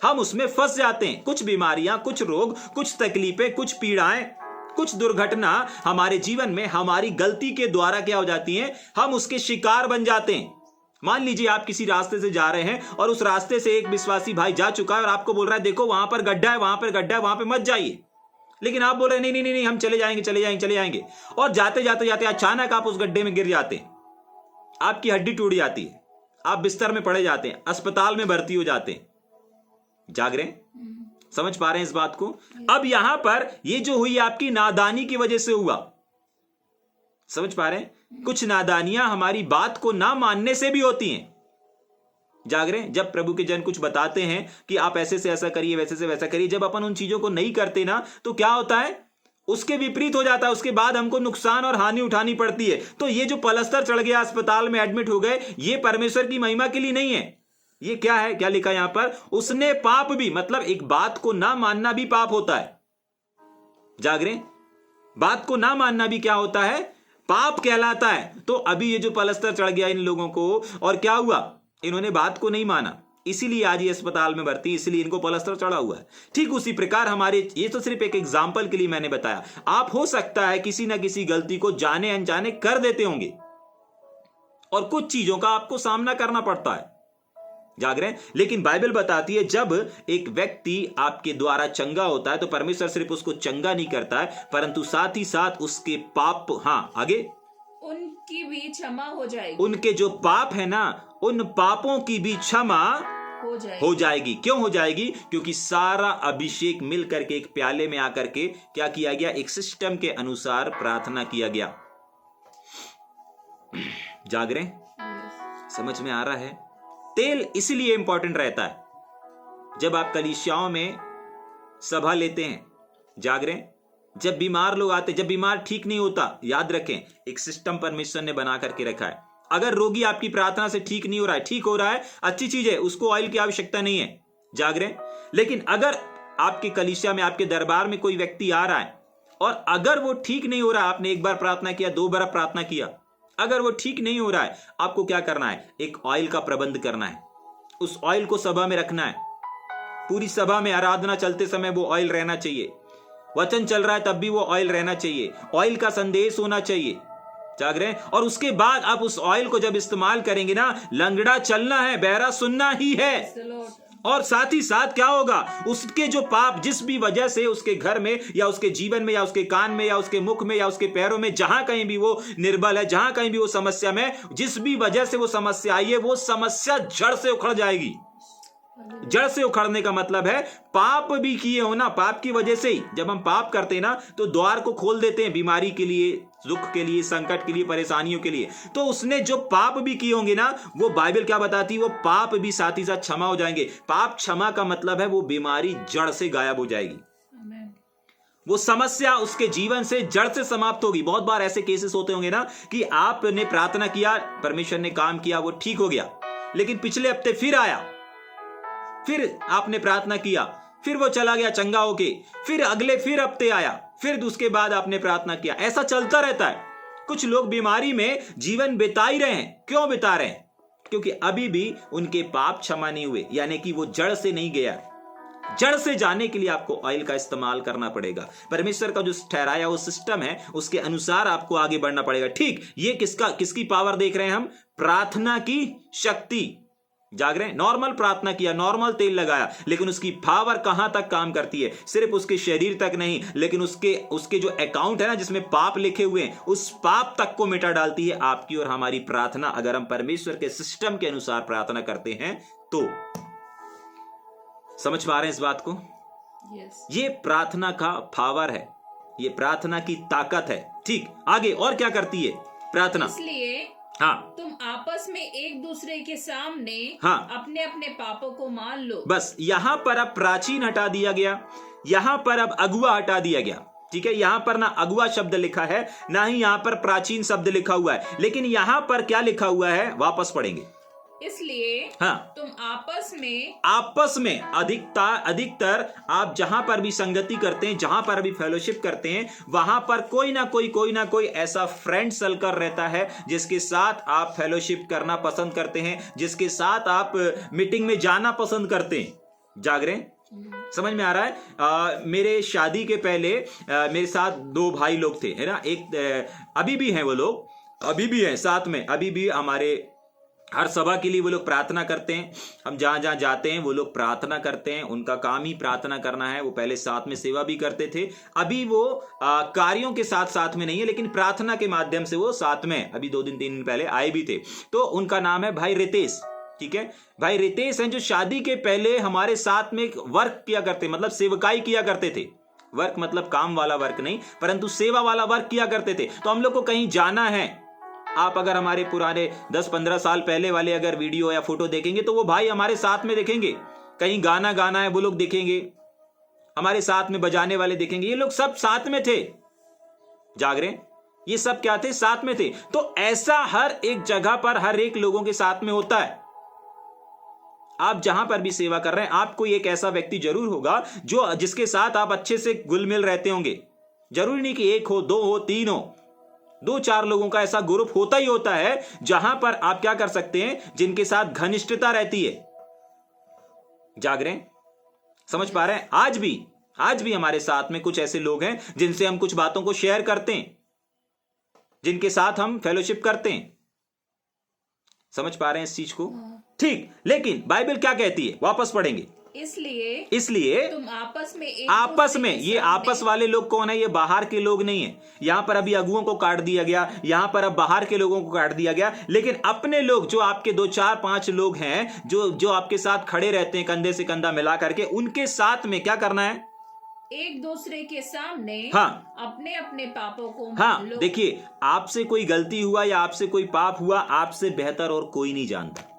हम उसमें फंस जाते हैं। कुछ बीमारियां, कुछ रोग, कुछ तकलीफें, कुछ पीड़ाएं, कुछ दुर्घटना हमारे जीवन में हमारी गलती के द्वारा क्या हो जाती हैं, हम उसके शिकार बन जाते हैं। मान लीजिए आप किसी रास्ते से जा रहे हैं और उस रास्ते से एक विश्वासी भाई जा चुका है और आपको बोल रहा है देखो वहां पर गड्ढा है, वहां पर गड्ढा है, वहां पे मत जाइए। लेकिन आप बोल रहे हैं नहीं, हम चले जाएंगे। और जाते जाते अचानक आप उस गड्ढे में गिर जाते हैं, आपकी हड्डी टूट जाती है, आप बिस्तर में पड़े जाते हैं, अस्पताल में भर्ती हो जाते हैं। जाग रहे हैं, समझ पा रहे हैं इस बात को? अब यहां पर ये जो हुई आपकी नादानी की वजह से हुआ, समझ पा रहे हैं? कुछ नादानियां हमारी बात को ना मानने से भी होती हैं। जाग रहे हैं? जब प्रभु के जन कुछ बताते हैं कि आप ऐसे से ऐसा करिए, वैसे से वैसा करिए, जब अपन उन चीजों को नहीं करते ना, तो क्या होता है, उसके विपरीत हो जाता है। उसके बाद हमको नुकसान और हानि उठानी पड़ती है। तो ये जो पलस्तर चढ़ गया, अस्पताल में एडमिट हो गए, ये परमेश्वर की महिमा के लिए नहीं है। ये क्या है, क्या लिखा यहां पर, उसने पाप भी, मतलब एक बात को ना मानना भी पाप होता है। जाग रहे हैं? बात को ना मानना भी क्या होता है, पाप कहलाता है। तो अभी ये जो पलस्तर चढ़ गया इन लोगों को, और क्या हुआ, इन्होंने बात को नहीं माना, इसीलिए आज ये अस्पताल में भर्ती, इसलिए इनको पलस्तर चढ़ा हुआ है। ठीक उसी प्रकार हमारे, ये तो सिर्फ एक एग्जाम्पल के लिए मैंने बताया, आप हो सकता है किसी ना किसी गलती को जाने अनजाने कर देते होंगे और कुछ चीजों का आपको सामना करना पड़ता है। जाग रहे हैं? लेकिन बाइबल बताती है जब एक व्यक्ति आपके द्वारा चंगा होता है तो परमेश्वर सिर्फ उसको चंगा नहीं करता है, परंतु साथ ही साथ उसके पाप, हाँ आगे, उनकी भी क्षमा हो जाएगी। उनके जो पाप है ना, उन पापों की भी क्षमा हो जाएगी। क्यों हो जाएगी? क्योंकि सारा अभिषेक मिल करके एक प्याले में आकर के क्या किया गया, एक सिस्टम के अनुसार प्रार्थना किया गया। जाग रहे हैं? समझ में आ रहा है? तेल इसलिए इंपॉर्टेंट रहता है जब आप कलीसियाओं में सभा लेते हैं। जाग रहे हैं? जब बीमार लोग आते, जब बीमार ठीक नहीं होता, याद रखें एक सिस्टम परमेश्वर ने बना करके रखा है। अगर रोगी आपकी प्रार्थना से ठीक नहीं हो रहा है, ठीक हो रहा है, अच्छी चीज है, उसको ऑयल की आवश्यकता नहीं है। जाग रहे हैं? लेकिन अगर आपके कलीसिया में, आपके दरबार में कोई व्यक्ति आ रहा है और अगर वो ठीक नहीं हो रहा, आपने एक बार प्रार्थना किया, 2 बार प्रार्थना किया, अगर वो ठीक नहीं हो रहा है, आपको क्या करना है, एक ऑयल का प्रबंध करना है। उस ऑयल को सभा में रखना है। पूरी सभा में आराधना चलते समय वो ऑयल रहना चाहिए। वचन चल रहा है तब भी वो ऑयल रहना चाहिए। ऑयल का संदेश होना चाहिए। जाग रहे हैं? और उसके बाद आप उस ऑयल को जब इस्तेमाल करेंगे ना, लंगड़ा चलना है, बहरा सुनना ही है। और साथ ही साथ क्या होगा, उसके जो पाप, जिस भी वजह से उसके घर में या उसके जीवन में या उसके कान में या उसके मुख में या उसके पैरों में, जहां कहीं भी वो निर्बल है, जहां कहीं भी वो समस्या में, जिस भी वजह से वो समस्या आई है, वो समस्या जड़ से उखड़ जाएगी। जड़ से उखड़ने का मतलब है पाप भी किए हो ना, पाप की वजह से ही जब हम पाप करते हैं ना, तो द्वार को खोल देते हैं बीमारी के लिए, दुख के लिए, संकट के लिए, परेशानियों के लिए। तो उसने जो पाप भी किए होंगे ना, वो बाइबल क्या बताती है, वो पाप भी साथ ही साथ क्षमा हो जाएंगे। पाप क्षमा का मतलब है वो बीमारी जड़ से गायब हो जाएगी, वो समस्या उसके जीवन से जड़ से समाप्त होगी। बहुत बार ऐसे केसेस होते होंगे ना कि आपने प्रार्थना किया, परमेश्वर ने काम किया, वो ठीक हो गया, लेकिन पिछले हफ्ते फिर आया, फिर आपने प्रार्थना किया, फिर वो चला गया चंगा होके, फिर अगले फिर हफ्ते आया, फिर उसके बाद आपने प्रार्थना किया। ऐसा चलता रहता है। कुछ लोग बीमारी में जीवन बिता ही रहे हैं। क्यों बिता रहे हैं? क्योंकि अभी भी उनके पाप क्षमा नहीं हुए, यानी कि वो जड़ से नहीं गया। जड़ से जाने के लिए आपको ऑयल का इस्तेमाल करना पड़ेगा। परमेश्वर का जो ठहराया वो सिस्टम है, उसके अनुसार आपको आगे बढ़ना पड़ेगा। ठीक, ये किसकी पावर देख रहे हैं हम? प्रार्थना की शक्ति। जाग रहे हैं? नॉर्मल प्रार्थना किया, नॉर्मल तेल लगाया, लेकिन उसकी पावर कहां तक काम करती है? सिर्फ उसके शरीर तक नहीं, लेकिन उसके जो अकाउंट है ना, जिसमें पाप लिखे हुए हैं, उस पाप तक को मिटा डालती है आपकी और हमारी प्रार्थना, अगर हम परमेश्वर के सिस्टम के अनुसार प्रार्थना करते हैं तो। समझ पा रहे हैं इस बात को? ये प्रार्थना का पावर है, ये प्रार्थना की ताकत है। ठीक, आगे और क्या करती है प्रार्थना? इसलिए हाँ, तुम आपस में एक दूसरे के सामने हाँ, अपने अपने पापों को मान लो। बस यहां पर अब प्राचीन हटा दिया गया, यहां पर अब अगुआ हटा दिया गया। ठीक है, यहां पर ना अगुआ शब्द लिखा है, ना ही यहां पर प्राचीन शब्द लिखा हुआ है, लेकिन यहां पर क्या लिखा हुआ है वापस पढ़ेंगे। इसलिए हाँ, तुम आपस में अधिकतर आप जहां पर भी संगति करते हैं, जहां पर भी फेलोशिप करते हैं, वहां पर कोई ना कोई ऐसा फ्रेंड सर्कल रहता है जिसके साथ आप फेलोशिप करना पसंद करते हैं, जिसके साथ आप मीटिंग में जाना पसंद करते हैं। जाग रहे हैं? समझ में आ रहा है? मेरे शादी के पहले मेरे साथ 2 भाई लोग थे, है ना। एक अभी भी हैं, वो लोग अभी भी हैं साथ में, अभी भी हमारे हर सभा के लिए वो लोग प्रार्थना करते हैं। हम जहां जहां जाते हैं वो लोग प्रार्थना करते हैं, उनका काम ही प्रार्थना करना है। वो पहले साथ में सेवा भी करते थे, अभी वो कार्यों के साथ में नहीं है, लेकिन प्रार्थना के माध्यम से वो साथ में अभी 2 दिन 3 दिन पहले आए भी थे। तो उनका नाम है भाई रितेश। ठीक है, भाई रितेश हैं जो शादी के पहले हमारे साथ में वर्क किया करते, मतलब सेवकाई किया करते थे। वर्क मतलब काम वाला वर्क नहीं, परंतु सेवा वाला वर्क किया करते थे। तो हम लोग को कहीं जाना है, आप अगर हमारे पुराने 10-15 साल पहले वाले अगर वीडियो या फोटो देखेंगे तो वो भाई हमारे साथ में देखेंगे। कहीं गाना है वो लोग देखेंगे, हमारे साथ में बजाने वाले देखेंगे, ये लोग सब साथ में थे। जाग रहे हैं? ये सब क्या थे? साथ में थे। तो ऐसा हर एक जगह पर हर एक लोगों के साथ में होता है। आप जहां पर भी सेवा कर रहे हैं, आपको एक ऐसा व्यक्ति जरूर होगा जो जिसके साथ आप अच्छे से घुल मिल रहते होंगे। जरूरी नहीं कि 1 हो, 2 हो, 3 हो, 2-4 लोगों का ऐसा ग्रुप होता ही होता है जहां पर आप क्या कर सकते हैं, जिनके साथ घनिष्ठता रहती है। जाग रहे हैं? समझ पा रहे हैं? आज भी हमारे साथ में कुछ ऐसे लोग हैं जिनसे हम कुछ बातों को शेयर करते हैं, जिनके साथ हम फेलोशिप करते हैं। समझ पा रहे हैं इस चीज को? ठीक, लेकिन बाइबल क्या कहती है? वापस पढ़ेंगे। इसलिए तुम आपस में ये आपस वाले लोग कौन है? ये बाहर के लोग नहीं है। यहां पर अभी अगुओं को काट दिया गया, यहां पर अब बाहर के लोगों को काट दिया गया, लेकिन अपने लोग जो आपके 2, 4, 5 लोग हैं जो आपके साथ खड़े रहते हैं कंधे से कंधा मिला करके, उनके साथ में क्या करना है? एक दूसरे के सामने हाँ, अपने अपने पापों को हाँ, मान लो। देखिए, आपसे कोई गलती हुआ या आपसे कोई पाप हुआ, आपसे बेहतर और कोई नहीं जानता।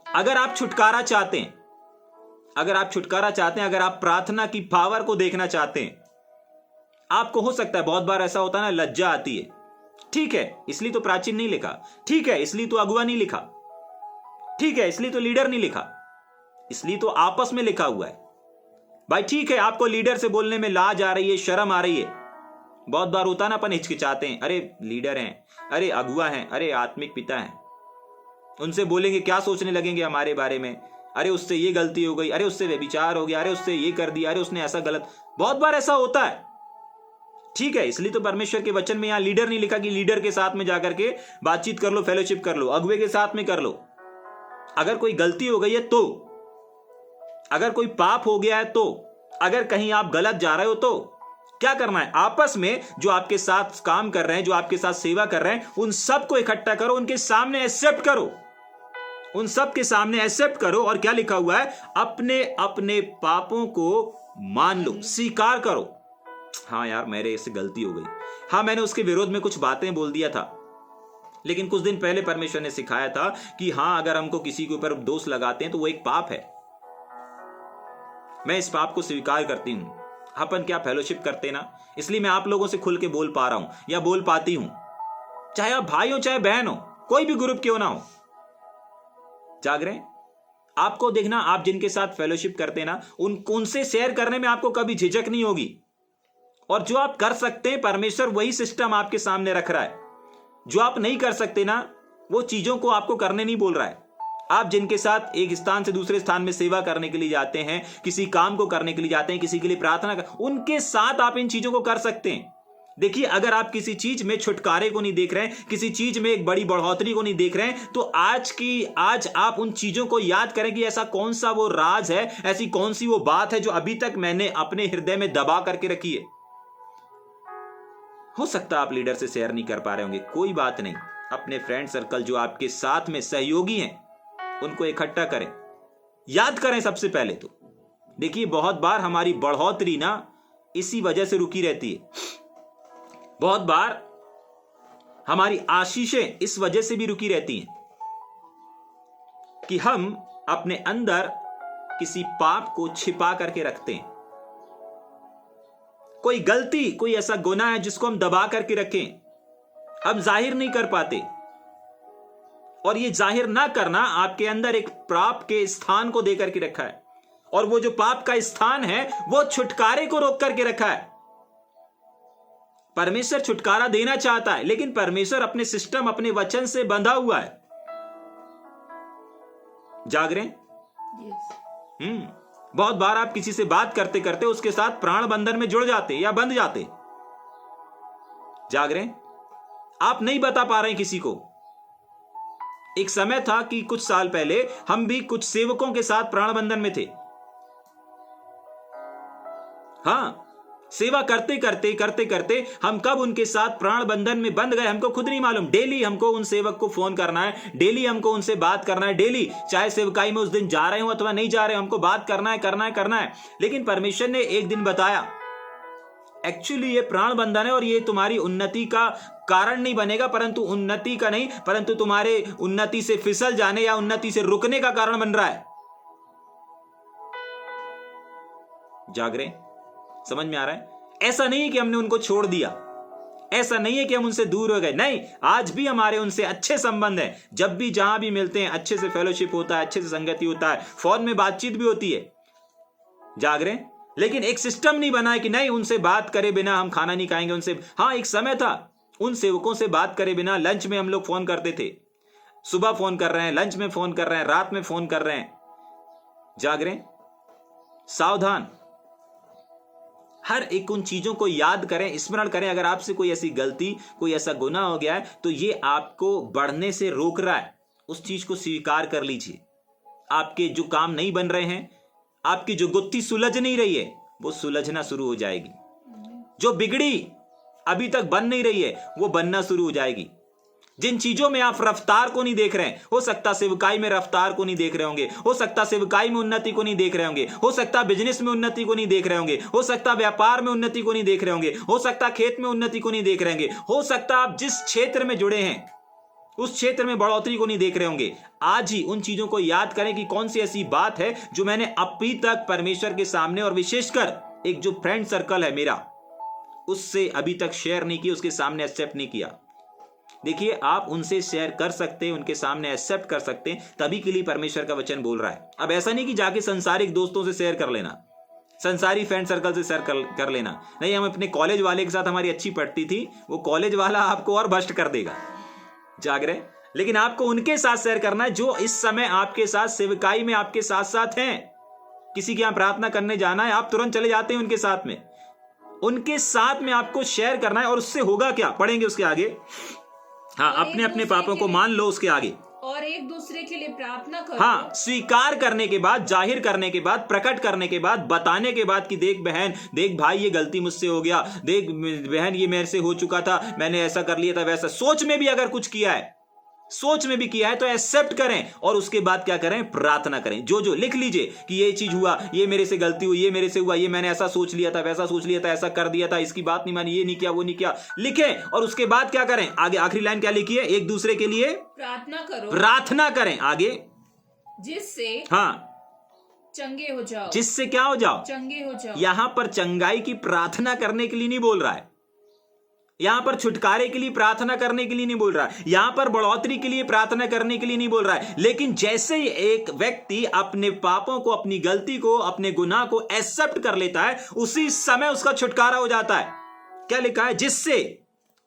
अगर आप छुटकारा चाहते हैं, अगर आप प्रार्थना की पावर को देखना चाहते हैं, आपको हो सकता है बहुत बार ऐसा होता है ना, लज्जा आती है। ठीक है, इसलिए तो प्राचीन नहीं लिखा, ठीक है, इसलिए तो अगुआ नहीं लिखा, ठीक है, इसलिए तो लीडर नहीं लिखा, इसलिए तो आपस में लिखा हुआ है। भाई ठीक है, आपको लीडर से बोलने में लाज आ रही है, शर्म आ रही है। बहुत बार होता ना, अपन हिचकिचाते हैं, अरे लीडर हैं, अरे अगुआ हैं, अरे आत्मिक पिता हैं, उनसे बोलेंगे क्या सोचने लगेंगे हमारे बारे में, अरे उससे ये गलती हो गई, अरे उससे व्यभिचार हो गया, अरे उससे ये कर दिया, अरे उसने ऐसा गलत। बहुत बार ऐसा होता है। ठीक है, इसलिए तो परमेश्वर के वचन में यहां लीडर नहीं लिखा कि लीडर के साथ में जाकर के बातचीत कर लो, फेलोशिप कर लो, अगुए के साथ में कर लो। अगर कोई गलती हो गई है तो, अगर कोई पाप हो गया है तो, अगर कहीं आप गलत जा रहे हो तो क्या करना है? आपस में जो आपके साथ काम कर रहे हैं, जो आपके साथ सेवा कर रहे हैं, उन सबको इकट्ठा करो, उनके सामने एक्सेप्ट करो, उन सब के सामने एक्सेप्ट करो। और क्या लिखा हुआ है? अपने अपने पापों को मान लो, स्वीकार करो। हाँ यार, मेरे से गलती हो गई, हाँ मैंने उसके विरोध में कुछ बातें बोल दिया था, लेकिन कुछ दिन पहले परमेश्वर ने सिखाया था कि हाँ, अगर हमको किसी के ऊपर दोष लगाते हैं तो वो एक पाप है। मैं इस पाप को स्वीकार करती हूं। अपन क्या फेलोशिप करते ना, इसलिए मैं आप लोगों से खुल के बोल पा रहा हूं या बोल पाती हूं, चाहे आप भाई हो चाहे बहन हो, कोई भी ग्रुप क्यों ना हो। जाग रहे हैं? आपको देखना, आप जिनके साथ फेलोशिप करते हैं ना, उनसे शेयर करने में आपको कभी झिझक नहीं होगी। और जो आप कर सकते हैं, परमेश्वर वही सिस्टम आपके सामने रख रहा है। जो आप नहीं कर सकते ना, वो चीजों को आपको करने नहीं बोल रहा है। आप जिनके साथ एक स्थान से दूसरे स्थान में सेवा करने के लिए जाते हैं, किसी काम को करने के लिए जाते हैं, किसी के लिए प्रार्थना उनके साथ आप इन चीजों को कर सकते हैं। देखिए, अगर आप किसी चीज में छुटकारे को नहीं देख रहे हैं, किसी चीज में एक बड़ी बढ़ोतरी को नहीं देख रहे हैं, तो आज आप उन चीजों को याद करें कि ऐसा कौन सा वो राज है, ऐसी कौन सी वो बात है जो अभी तक मैंने अपने हृदय में दबा करके रखी है। हो सकता है आप लीडर से शेयर नहीं कर पा रहे होंगे, कोई बात नहीं। अपने फ्रेंड सर्कल जो आपके साथ में सहयोगी हैं, उनको इकट्ठा करें, याद करें। सबसे पहले तो देखिए, बहुत बार हमारी बढ़ोतरी ना इसी वजह से रुकी रहती है। बहुत बार हमारी आशीषें इस वजह से भी रुकी रहती हैं कि हम अपने अंदर किसी पाप को छिपा करके रखते हैं। कोई गलती, कोई ऐसा गुनाह है जिसको हम दबा करके रखें, हम जाहिर नहीं कर पाते, और ये जाहिर ना करना आपके अंदर एक पाप के स्थान को देकर के रखा है, और वो जो पाप का स्थान है वो छुटकारे को रोक करके रखा है। परमेश्वर छुटकारा देना चाहता है, लेकिन परमेश्वर अपने सिस्टम, अपने वचन से बंधा हुआ है। जाग रहे हैं? बहुत बार आप किसी से बात करते करते उसके साथ प्राण बंधन में जुड़ जाते या बंध जाते। जाग रहे हैं? आप नहीं बता पा रहे हैं किसी को। एक समय था कि कुछ साल पहले हम भी कुछ सेवकों के साथ प्राण बंधन में थे। हाँ, सेवा करते करते हम कब उनके साथ प्राण बंधन में बंध गए हमको खुद नहीं मालूम। डेली हमको उन सेवक को फोन करना है, डेली हमको उनसे बात करना है, डेली, चाहे सेवकाई में उस दिन जा रहे हो अथवा नहीं जा रहे हो, हमको बात करना है। लेकिन परमेश्वर ने एक दिन बताया, एक्चुअली ये प्राण बंधन है और ये तुम्हारी उन्नति का कारण नहीं बनेगा, परंतु उन्नति का नहीं, परंतु तुम्हारे उन्नति से फिसल जाने या उन्नति से रुकने का कारण बन रहा है। जाग रहे? समझ में आ रहा है? ऐसा नहीं है कि हमने उनको छोड़ दिया, ऐसा नहीं है कि हम उनसे दूर हो गए, नहीं, आज भी हमारे उनसे अच्छे संबंध हैं। जब भी जहां भी मिलते हैं अच्छे से फेलोशिप होता है, अच्छे से संगति होता है, फोन में बातचीत भी होती है। जाग रहे? लेकिन एक सिस्टम नहीं बना है कि नहीं, उनसे बात करे बिना हम खाना नहीं खाएंगे उनसे। हाँ, एक समय था उन सेवकों से बात करे बिना लंच में हम लोग फोन करते थे। सुबह फोन कर रहे हैं, लंच में फोन कर रहे हैं, रात में फोन कर रहे हैं। जाग रहे? सावधान, हर एक उन चीजों को याद करें, स्मरण करें। अगर आपसे कोई ऐसी गलती, कोई ऐसा गुनाह हो गया है तो ये आपको बढ़ने से रोक रहा है, उस चीज को स्वीकार कर लीजिए। आपके जो काम नहीं बन रहे हैं, आपकी जो गुत्थी सुलझ नहीं रही है, वो सुलझना शुरू हो जाएगी। जो बिगड़ी अभी तक बन नहीं रही है, वो बनना शुरू हो जाएगी। जिन चीजों में आप रफ्तार को नहीं देख रहे हैं, हो सकता सेवकाई में रफ्तार को नहीं देख रहे होंगे, हो सकता सेवकाई में उन्नति को नहीं देख रहे होंगे, हो सकता बिजनेस में उन्नति को नहीं देख रहे होंगे, हो सकता व्यापार में उन्नति को नहीं देख रहे होंगे, हो सकता खेत में उन्नति को नहीं देख रहे होंगे, हो सकता आप जिस क्षेत्र में जुड़े हैं उस क्षेत्र में बढ़ोतरी को नहीं देख रहे होंगे। आज ही उन चीजों को याद करें कि कौन सी ऐसी बात है जो मैंने अभी तक परमेश्वर के सामने, और विशेषकर एक जो फ्रेंड सर्कल है मेरा, उससे अभी तक शेयर नहीं की, उसके सामने एक्सेप्ट नहीं किया। देखिए, आप उनसे शेयर कर सकते हैं, उनके सामने एक्सेप्ट कर सकते हैं, तभी के लिए परमेश्वर का वचन बोल रहा है। अब ऐसा नहीं कि जाके संसारिक दोस्तों से शेयर कर लेना, संसारी फ्रेंड सर्कल से शेयर कर लेना। नहीं, हम अपने कॉलेज वाले के साथ, हमारी अच्छी पड़ती थी, वो कॉलेज वाला आपको और भ्रष्ट कर देगा। जाग रहे? लेकिन आपको उनके साथ शेयर करना है जो इस समय आपके साथ सेवकाई में आपके साथ साथ हैं। किसी के यहां प्रार्थना करने जाना है, आप तुरंत चले जाते हैं उनके साथ में, उनके साथ में आपको शेयर करना है। और उससे होगा क्या, पढ़ेंगे उसके आगे। हाँ, अपने अपने पापों को मान लो, उसके आगे, और एक दूसरे के लिए प्रार्थना करो। हाँ, स्वीकार करने के बाद, जाहिर करने के बाद, प्रकट करने के बाद, बताने के बाद कि देख बहन, देख भाई, ये गलती मुझसे हो गया, देख बहन, ये मेरे से हो चुका था, मैंने ऐसा कर लिया था, वैसा। सोच में भी अगर कुछ किया है, सोच में भी किया है, तो एक्सेप्ट करें, और उसके बाद क्या करें, प्रार्थना करें। जो लिख लीजिए कि ये चीज हुआ, ये मेरे से गलती हुई, ये मेरे से हुआ, ये मैंने ऐसा सोच लिया था, वैसा सोच लिया था, ऐसा कर दिया था, इसकी बात नहीं मानी, ये नहीं किया, वो नहीं किया, लिखें। और उसके बाद क्या करें, आगे आखिरी लाइन क्या लिखी है, एक दूसरे के लिए प्रार्थना करो, प्रार्थना करें। आगे, जिससे हाँ, चंगे हो जाओ। जिससे क्या हो जाओ, चंगे हो जाओ। यहां पर चंगाई की प्रार्थना करने के लिए नहीं बोल रहा है, यहां पर छुटकारे के लिए प्रार्थना करने के लिए नहीं बोल रहा है, यहां पर बढ़ोतरी के लिए प्रार्थना करने के लिए नहीं बोल रहा है। लेकिन जैसे ही एक व्यक्ति अपने पापों को, अपनी गलती को, अपने गुनाह को एक्सेप्ट कर लेता है, उसी समय उसका छुटकारा हो जाता है। क्या लिखा है,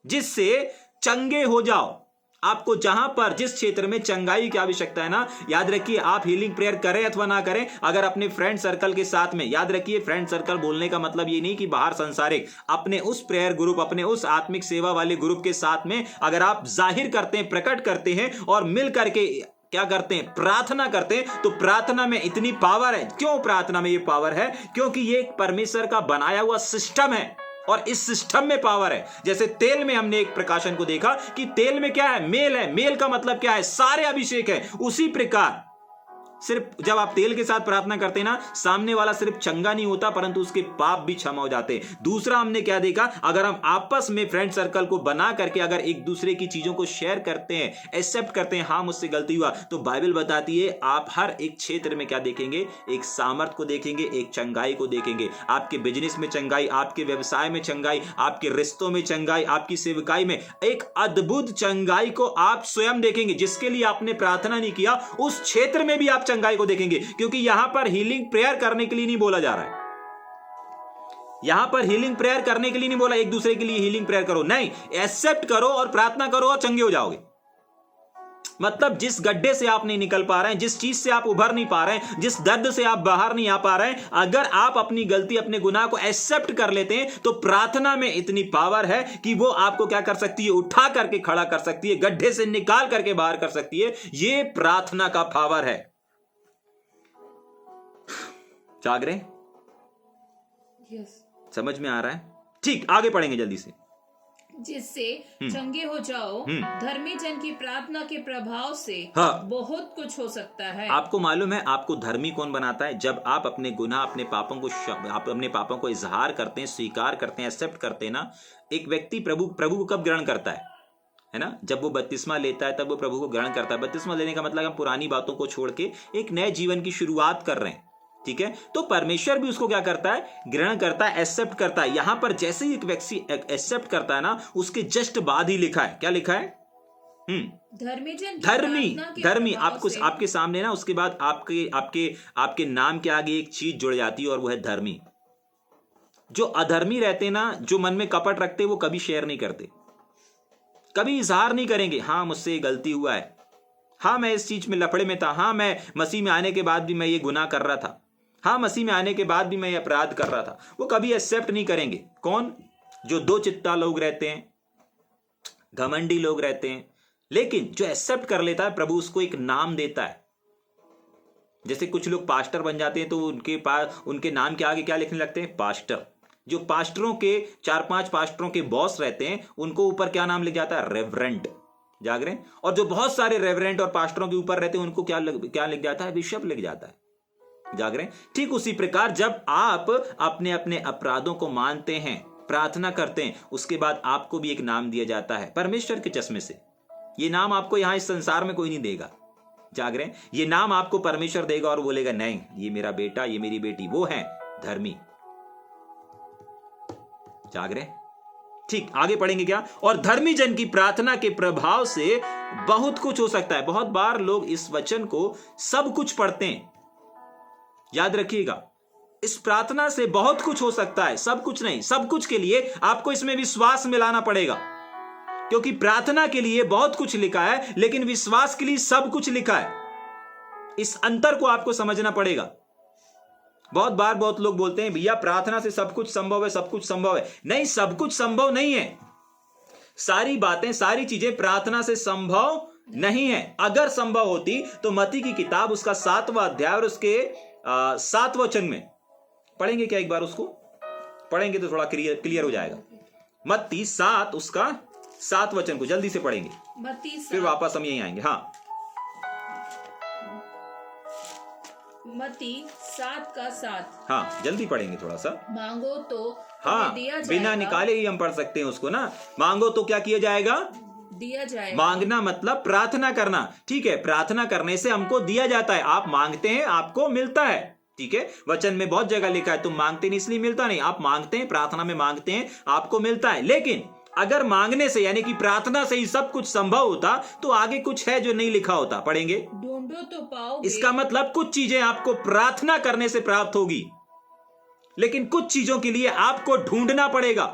जिससे चंगे हो जाओ। आपको जहां पर, जिस क्षेत्र में चंगाई की आवश्यकता है ना, याद रखिए, आप हीलिंग प्रेयर करें अथवा ना करें, अगर अपने फ्रेंड सर्कल के साथ में, याद रखिए, फ्रेंड सर्कल बोलने का मतलब ये नहीं कि बाहर संसारिक, अपने उस प्रेयर ग्रुप, अपने उस आत्मिक सेवा वाले ग्रुप के साथ में अगर आप जाहिर करते हैं, प्रकट करते हैं और मिल करके क्या करते हैं, प्रार्थना करते हैं, तो प्रार्थना में इतनी पावर है। क्यों प्रार्थना में ये पावर है? क्योंकि ये एक परमेश्वर का बनाया हुआ सिस्टम है, और इस सिस्टम में पावर है। जैसे तेल में हमने एक प्रकाशन को देखा कि तेल में क्या है, मेल है। मेल का मतलब क्या है, सारे अभिषेक है। उसी प्रकार सिर्फ जब आप तेल के साथ प्रार्थना करते हैं ना, सामने वाला सिर्फ चंगा नहीं होता परंतु उसके पाप भी क्षमा हो जाते हैं। दूसरा हमने क्या देखा, अगर हम आपस में फ्रेंड सर्कल को बना करके अगर एक दूसरे की चीजों को शेयर करते हैं, एक्सेप्ट करते हैं, हाँ मुझसे गलती हुआ, तो बाइबल बताती है आप हर एक क्षेत्र में क्या देखेंगे, एक सामर्थ को देखेंगे, एक चंगाई को देखेंगे। आपके बिजनेस में चंगाई, आपके व्यवसाय में चंगाई, आपके रिश्तों में चंगाई, आपकी सेवकाई में एक अद्भुत चंगाई को आप स्वयं देखेंगे। जिसके लिए आपने प्रार्थना नहीं किया उस क्षेत्र में भी आप चंगाई को देखेंगे, क्योंकि यहां पर हीलिंग प्रेयर करने के लिए नहीं बोला जा रहा है। यहां पर हीलिंग प्रेयर करने के लिए नहीं बोला एक दूसरे के लिए हीलिंग प्रेयर करो, नहीं, एक्सेप्ट करो और प्रार्थना करो और चंगे हो जाओगे। मतलब जिस गड्ढे से आप नहीं निकल पा रहे हैं, जिस चीज से आप उभर नहीं पा रहे हैं, जिस दर्द से आप बाहर नहीं आ पा रहे हैं, अगर आप अपनी गलती, अपने गुनाह को एक्सेप्ट कर लेते हैं तो प्रार्थना में इतनी पावर है कि वो आपको क्या कर सकती है, उठा करके खड़ा कर सकती है, गड्ढे से निकाल करके बाहर कर सकती है। ये प्रार्थना का पावर है। जाग रहे? समझ में आ रहा है? ठीक, आगे पढ़ेंगे जल्दी से। जिससे चंगे हो जाओ, धर्मी जन की प्रार्थना के प्रभाव से हाँ, बहुत कुछ हो सकता है। आपको मालूम है आपको धर्मी कौन बनाता है? जब आप अपने गुनाह, अपने पापों को, आप अपने पापों को इजहार करते हैं, स्वीकार करते हैं, एक्सेप्ट करते हैं ना। एक व्यक्ति प्रभु को कब ग्रहण करता है ना? जब वो बपतिस्मा लेता है तब वो प्रभु को ग्रहण करता है। बपतिस्मा लेने का मतलब हम पुरानी बातों को छोड़ के एक नए जीवन की शुरुआत कर रहे हैं, ठीक है? तो परमेश्वर भी उसको क्या करता है, ग्रहण करता है, एक्सेप्ट करता है। यहां पर जैसे ही एक व्यक्ति एक्सेप्ट करता है ना, उसके जस्ट बाद ही लिखा है, क्या लिखा है? धर्मी आपको, आपके सामने ना, उसके बाद आपके नाम के आगे एक चीज जुड़ जाती है और वो है धर्मी। जो अधर्मी रहते हैं ना, जो मन में कपट रखते, वो कभी शेयर नहीं करते, कभी इजहार नहीं करेंगे, हाँ मुझसे ये गलती हुआ है, हाँ मैं इस चीज में लफड़े में था, हाँ मैं मसीह में आने के बाद भी मैं ये गुनाह कर रहा था, हाँ मसीह में आने के बाद भी मैं ये अपराध कर रहा था। वो कभी एक्सेप्ट नहीं करेंगे। कौन? जो दो चित्ता लोग रहते हैं, घमंडी लोग रहते हैं। लेकिन जो एक्सेप्ट कर लेता है, प्रभु उसको एक नाम देता है। जैसे कुछ लोग पास्टर बन जाते हैं तो उनके पास, उनके नाम के आगे क्या लिखने लगते हैं? पास्टर। जो पास्टरों के 4-5 पास्टरों के बॉस रहते हैं, उनको ऊपर क्या नाम लिख जाता है? रेवरेंड। जाग रहे हैं? और जो बहुत सारे रेवरेंड और पास्टरों के ऊपर रहते हैं, उनको क्या लिख जाता है? बिशप लिख जाता है। जाग रहे हैं? ठीक उसी प्रकार जब आप अपने अपने अपराधों को मानते हैं, प्रार्थना करते हैं, उसके बाद आपको भी एक नाम दिया जाता है परमेश्वर के चश्मे से। ये नाम आपको यहां इस संसार में कोई नहीं देगा। जाग रहे हैं? ये नाम आपको परमेश्वर देगा और बोलेगा नहीं, ये मेरा बेटा, ये मेरी बेटी, वो है धर्मी। जाग रहे हैं? ठीक, आगे पढ़ेंगे क्या? और धर्मी जन की प्रार्थना के प्रभाव से बहुत कुछ हो सकता है। बहुत बार लोग इस वचन को सब कुछ पढ़ते हैं, याद रखिएगा, इस प्रार्थना से बहुत कुछ हो सकता है, सब कुछ नहीं। सब कुछ के लिए आपको इसमें विश्वास मिलाना पड़ेगा, क्योंकि प्रार्थना के लिए बहुत कुछ लिखा है लेकिन विश्वास के लिए सब कुछ लिखा है। इस अंतर को आपको समझना पड़ेगा। बहुत बार बहुत लोग बोलते हैं भैया प्रार्थना से सब कुछ संभव है, सब कुछ संभव है। नहीं, सब कुछ संभव नहीं है। सारी बातें, सारी चीजें प्रार्थना से संभव नहीं है। अगर संभव होती तो मत्ती की किताब उसका 7वां अध्याय और उसके 7वें वचन में पढ़ेंगे क्या? एक बार उसको पढ़ेंगे तो थोड़ा क्लियर हो जाएगा। मत्ती 7 उसका 7 वचन को जल्दी से पढ़ेंगे, फिर वापस हम यहीं आएंगे। हाँ, मत्ती 7:7। हाँ जल्दी पढ़ेंगे थोड़ा सा। मांगो तो हाँ, दिया जाएगा। बिना निकाले ही हम पढ़ सकते हैं उसको ना। मांगो तो क्या किया जाएगा? दिया जाएगा। मांगना मतलब प्रार्थना करना, ठीक है? प्रार्थना करने से हमको दिया जाता है। आप मांगते हैं, आपको मिलता है, ठीक है? वचन में बहुत जगह लिखा है तुम मांगते नहीं इसलिए मिलता नहीं। आप मांगते हैं, प्रार्थना में मांगते हैं, आपको मिलता है। लेकिन अगर मांगने से यानी कि प्रार्थना से ही सब कुछ संभव होता तो आगे कुछ है जो नहीं लिखा होता। पढ़ेंगे, ढूंढो तो पाओगे। इसका मतलब कुछ चीजें आपको प्रार्थना करने से प्राप्त होगी, लेकिन कुछ चीजों के लिए आपको ढूंढना पड़ेगा।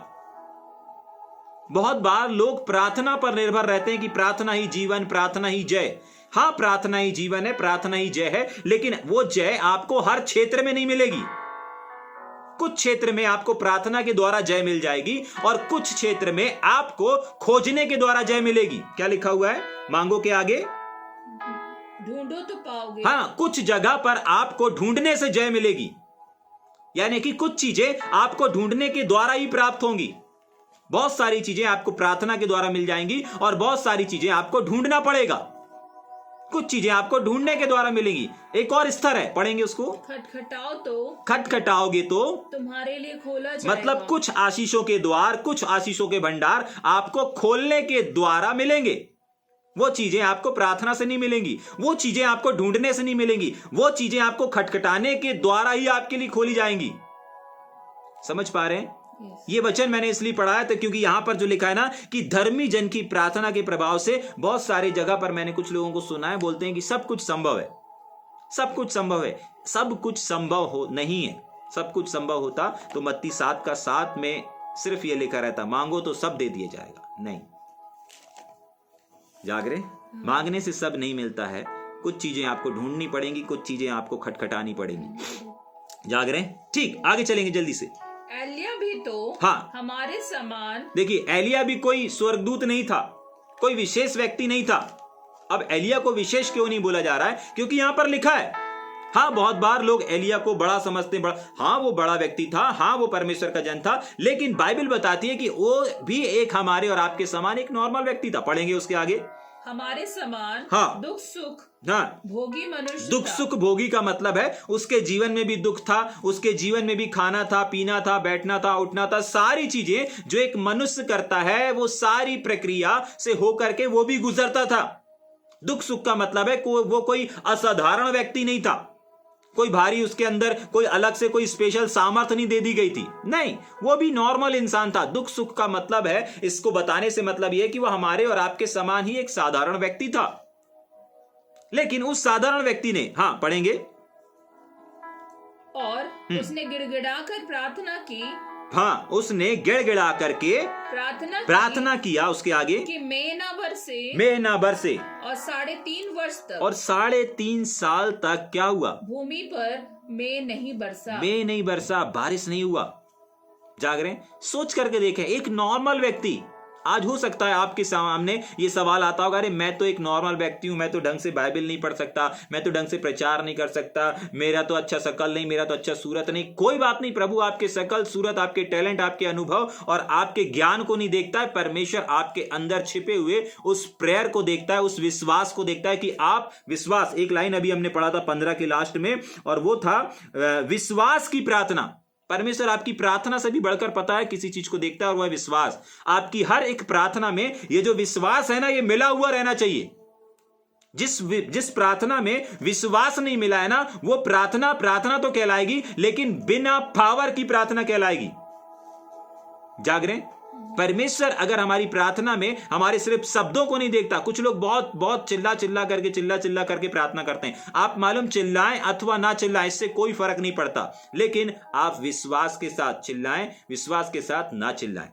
बहुत बार लोग प्रार्थना पर निर्भर रहते हैं कि प्रार्थना ही जीवन, प्रार्थना ही जय। हाँ, प्रार्थना ही जीवन है, प्रार्थना ही जय है, लेकिन वो जय आपको हर क्षेत्र में नहीं मिलेगी। कुछ क्षेत्र में आपको प्रार्थना के द्वारा जय मिल जाएगी और कुछ क्षेत्र में आपको खोजने के द्वारा जय मिलेगी। क्या लिखा हुआ है मांगो के आगे? ढूंढो तो पाओगे। हाँ, कुछ जगह पर आपको ढूंढने से जय मिलेगी, यानी कि कुछ चीजें आपको ढूंढने के द्वारा ही प्राप्त होंगी। बहुत सारी चीजें आपको प्रार्थना के द्वारा मिल जाएंगी और बहुत सारी चीजें आपको ढूंढना पड़ेगा। कुछ चीजें आपको ढूंढने के द्वारा मिलेंगी। एक और स्तर है, पढ़ेंगे उसको। खटखटाओगे तो तुम्हारे लिए खोला जाएगा। मतलब कुछ आशीषों के द्वार, कुछ आशीषों के भंडार आपको खोलने के द्वारा मिलेंगे। वो चीजें आपको प्रार्थना से नहीं मिलेंगी, वो चीजें आपको ढूंढने से नहीं मिलेंगी, वो चीजें आपको खटखटाने के द्वारा ही आपके लिए खोली जाएंगी। समझ पा रहे हैं? ये वचन मैंने इसलिए पढ़ा है तो क्योंकि यहां पर जो लिखा है ना कि धर्मी जन की प्रार्थना के प्रभाव से, बहुत सारी जगह पर मैंने कुछ लोगों को सुना है, बोलते हैं कि सब कुछ संभव है, सब कुछ संभव है। सब कुछ संभव हो नहीं है। सब कुछ संभव होता तो मत्ती 7:7 में सिर्फ ये लिखा रहता, मांगो तो सब दे दिया जाएगा। नहीं, जागरे, मांगने से सब नहीं मिलता है। कुछ चीजें आपको ढूंढनी पड़ेंगी, कुछ चीजें आपको खटखटानी पड़ेंगी। जागरे, ठीक, आगे चलेंगे जल्दी से। एलिया भी तो हाँ, हमारे समान। देखिए, एलिया भी कोई स्वर्गदूत नहीं था, कोई विशेष व्यक्ति नहीं था। अब एलिया को विशेष क्यों नहीं बोला जा रहा है? क्योंकि यहां पर लिखा है। हाँ, बहुत बार लोग एलिया को बड़ा समझते हैं, बड़ा, हाँ वो बड़ा व्यक्ति था, हाँ वो परमेश्वर का जन था, लेकिन बाइबल बताती है कि वो भी एक हमारे और आपके समान एक नॉर्मल व्यक्ति था। पढ़ेंगे उसके आगे। हमारे समान, हाँ, दुख सुख, हाँ, भोगी मनुष्य। दुख सुख भोगी का मतलब है उसके जीवन में भी दुख था, उसके जीवन में भी खाना था, पीना था, बैठना था, उठना था, सारी चीजें जो एक मनुष्य करता है वो सारी प्रक्रिया से होकर के वो भी गुजरता था। दुख सुख का मतलब है वो कोई असाधारण व्यक्ति नहीं था, कोई भारी उसके अंदर कोई अलग से कोई स्पेशल सामर्थ्य नहीं दे दी गई थी। नहीं, वो भी नॉर्मल इंसान था। दुख सुख का मतलब है, इसको बताने से मतलब यह कि वह हमारे और आपके समान ही एक साधारण व्यक्ति था। लेकिन उस साधारण व्यक्ति ने, हाँ पढ़ेंगे, और उसने गिड़गिड़ाकर प्रार्थना की। हाँ, उसने गिड़गिड़ा करके प्रार्थना किया। उसके आगे कि मैं ना बरसे और 3.5 वर्ष तक, और 3.5 साल तक क्या हुआ? भूमि पर मैं नहीं बरसा, बारिश नहीं हुआ। जाग रहे हैं? सोच करके देखें, एक नॉर्मल व्यक्ति, आज हो सकता है आपके सामने ये सवाल आता होगा, अरे मैं तो एक नॉर्मल व्यक्ति हूं, मैं तो ढंग से बाइबल नहीं पढ़ सकता, मैं तो ढंग से प्रचार नहीं कर सकता, मेरा तो अच्छा शकल नहीं, मेरा तो अच्छा सूरत नहीं। कोई बात नहीं, प्रभु आपके शकल, सूरत, आपके टैलेंट, आपके अनुभव और आपके ज्ञान को नहीं देखता है। परमेश्वर आपके अंदर छिपे हुए उस प्रेयर को देखता है, उस विश्वास को देखता है कि आप विश्वास, एक लाइन अभी हमने पढ़ा था 15 के लास्ट में, और वो था विश्वास की प्रार्थना। परमेश्वर आपकी प्रार्थना से भी बढ़कर पता है किसी चीज को देखता है, और वह विश्वास। आपकी हर एक प्रार्थना में ये जो विश्वास है ना, ये मिला हुआ रहना चाहिए। जिस प्रार्थना में विश्वास नहीं मिला है ना, वो प्रार्थना तो कहलाएगी, लेकिन बिना पावर की प्रार्थना कहलाएगी। जाग रहे हैं? परमेश्वर अगर हमारी प्रार्थना में हमारे सिर्फ शब्दों को नहीं देखता, कुछ लोग बहुत चिल्ला करके प्रार्थना करते हैं। आप मालूम, चिल्लाएं अथवा ना चिल्लाएं, इससे कोई फर्क नहीं पड़ता, लेकिन आप विश्वास के साथ चिल्लाएं, विश्वास के साथ ना चिल्लाएं।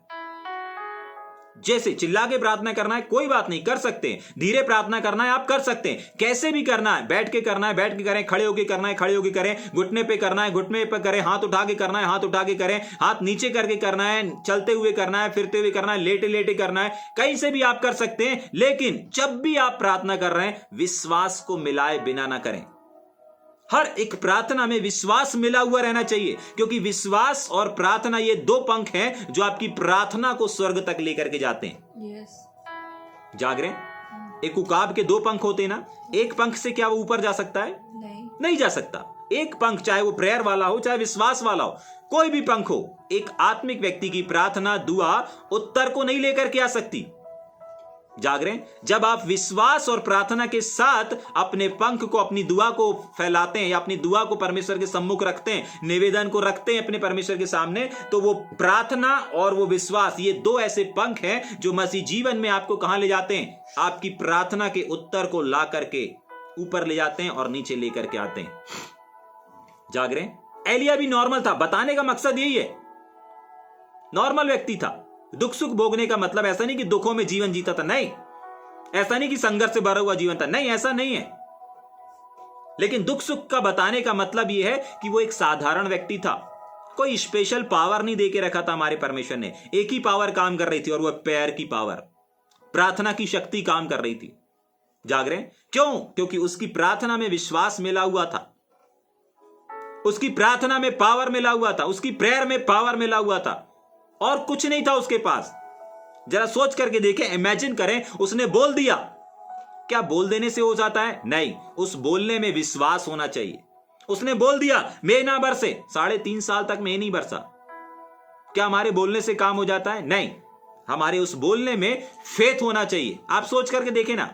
जैसे चिल्ला के प्रार्थना करना है, कोई बात नहीं, कर सकते हैं। धीरे प्रार्थना करना है, आप कर सकते हैं। कैसे भी करना है, बैठ के करना है, बैठ के करें, खड़े होके करना है, खड़े होके करें, घुटने पे करना है, घुटने पे करें, हाथ उठा के करना है, हाथ उठा के करें, हाथ नीचे करके करना है, चलते हुए करना है, फिरते हुए करना है, लेटे लेटे करना है, कहीं से भी आप कर सकते हैं। लेकिन जब भी आप प्रार्थना कर रहे हैं, विश्वास को मिलाए बिना ना करें। हर एक प्रार्थना में विश्वास मिला हुआ रहना चाहिए, क्योंकि विश्वास और प्रार्थना ये दो पंख हैं जो आपकी प्रार्थना को स्वर्ग तक लेकर के जाते हैं। जाग रहे हैं? एक उकाब के दो पंख होते हैं ना, एक पंख से क्या वो ऊपर जा सकता है? नहीं जा सकता। एक पंख, चाहे वो प्रेयर वाला हो, चाहे विश्वास वाला हो, कोई भी पंख हो, एक आत्मिक व्यक्ति की प्रार्थना, दुआ उत्तर को नहीं लेकर के आ सकती। जाग रहे हैं? जब आप विश्वास और प्रार्थना के साथ अपने पंख को, अपनी दुआ को फैलाते हैं, या अपनी दुआ को परमेश्वर के सम्मुख रखते हैं, निवेदन को रखते हैं अपने परमेश्वर के सामने, तो वो प्रार्थना और वो विश्वास, ये दो ऐसे पंख हैं जो मसीह जीवन में आपको कहां ले जाते हैं? आपकी प्रार्थना के उत्तर को ला करके ऊपर ले जाते हैं और नीचे लेकर के आते हैं। जाग रहे हैं? एलिया भी नॉर्मल था, बताने का मकसद यही है, नॉर्मल व्यक्ति था। दुख सुख भोगने का मतलब ऐसा नहीं कि दुखों में जीवन जीता था, नहीं, ऐसा नहीं कि संघर्ष से भरा हुआ जीवन था, नहीं, ऐसा नहीं है। लेकिन दुख सुख का बताने का मतलब यह है कि वो एक साधारण व्यक्ति था, कोई स्पेशल पावर नहीं देके रखा था हमारे परमेश्वर ने। एक ही पावर काम कर रही थी, और वह पैर की पावर, प्रार्थना की शक्ति काम कर रही थी। जाग रहे हैं? क्यों? क्योंकि उसकी प्रार्थना में विश्वास मिला हुआ था, उसकी प्रार्थना में पावर मिला हुआ था, उसकी प्रेयर में पावर मिला हुआ था, और कुछ नहीं था उसके पास। जरा सोच करके देखें, इमेजिन करें, उसने बोल दिया क्या बोल देने से हो जाता है? नहीं, उस बोलने में विश्वास होना चाहिए। उसने बोल दिया मैं ना बरसे, 3.5 साल तक मैं नहीं बरसा, क्या हमारे बोलने से काम हो जाता है? नहीं, हमारे उस बोलने में फेथ होना चाहिए। आप सोच करके देखें ना,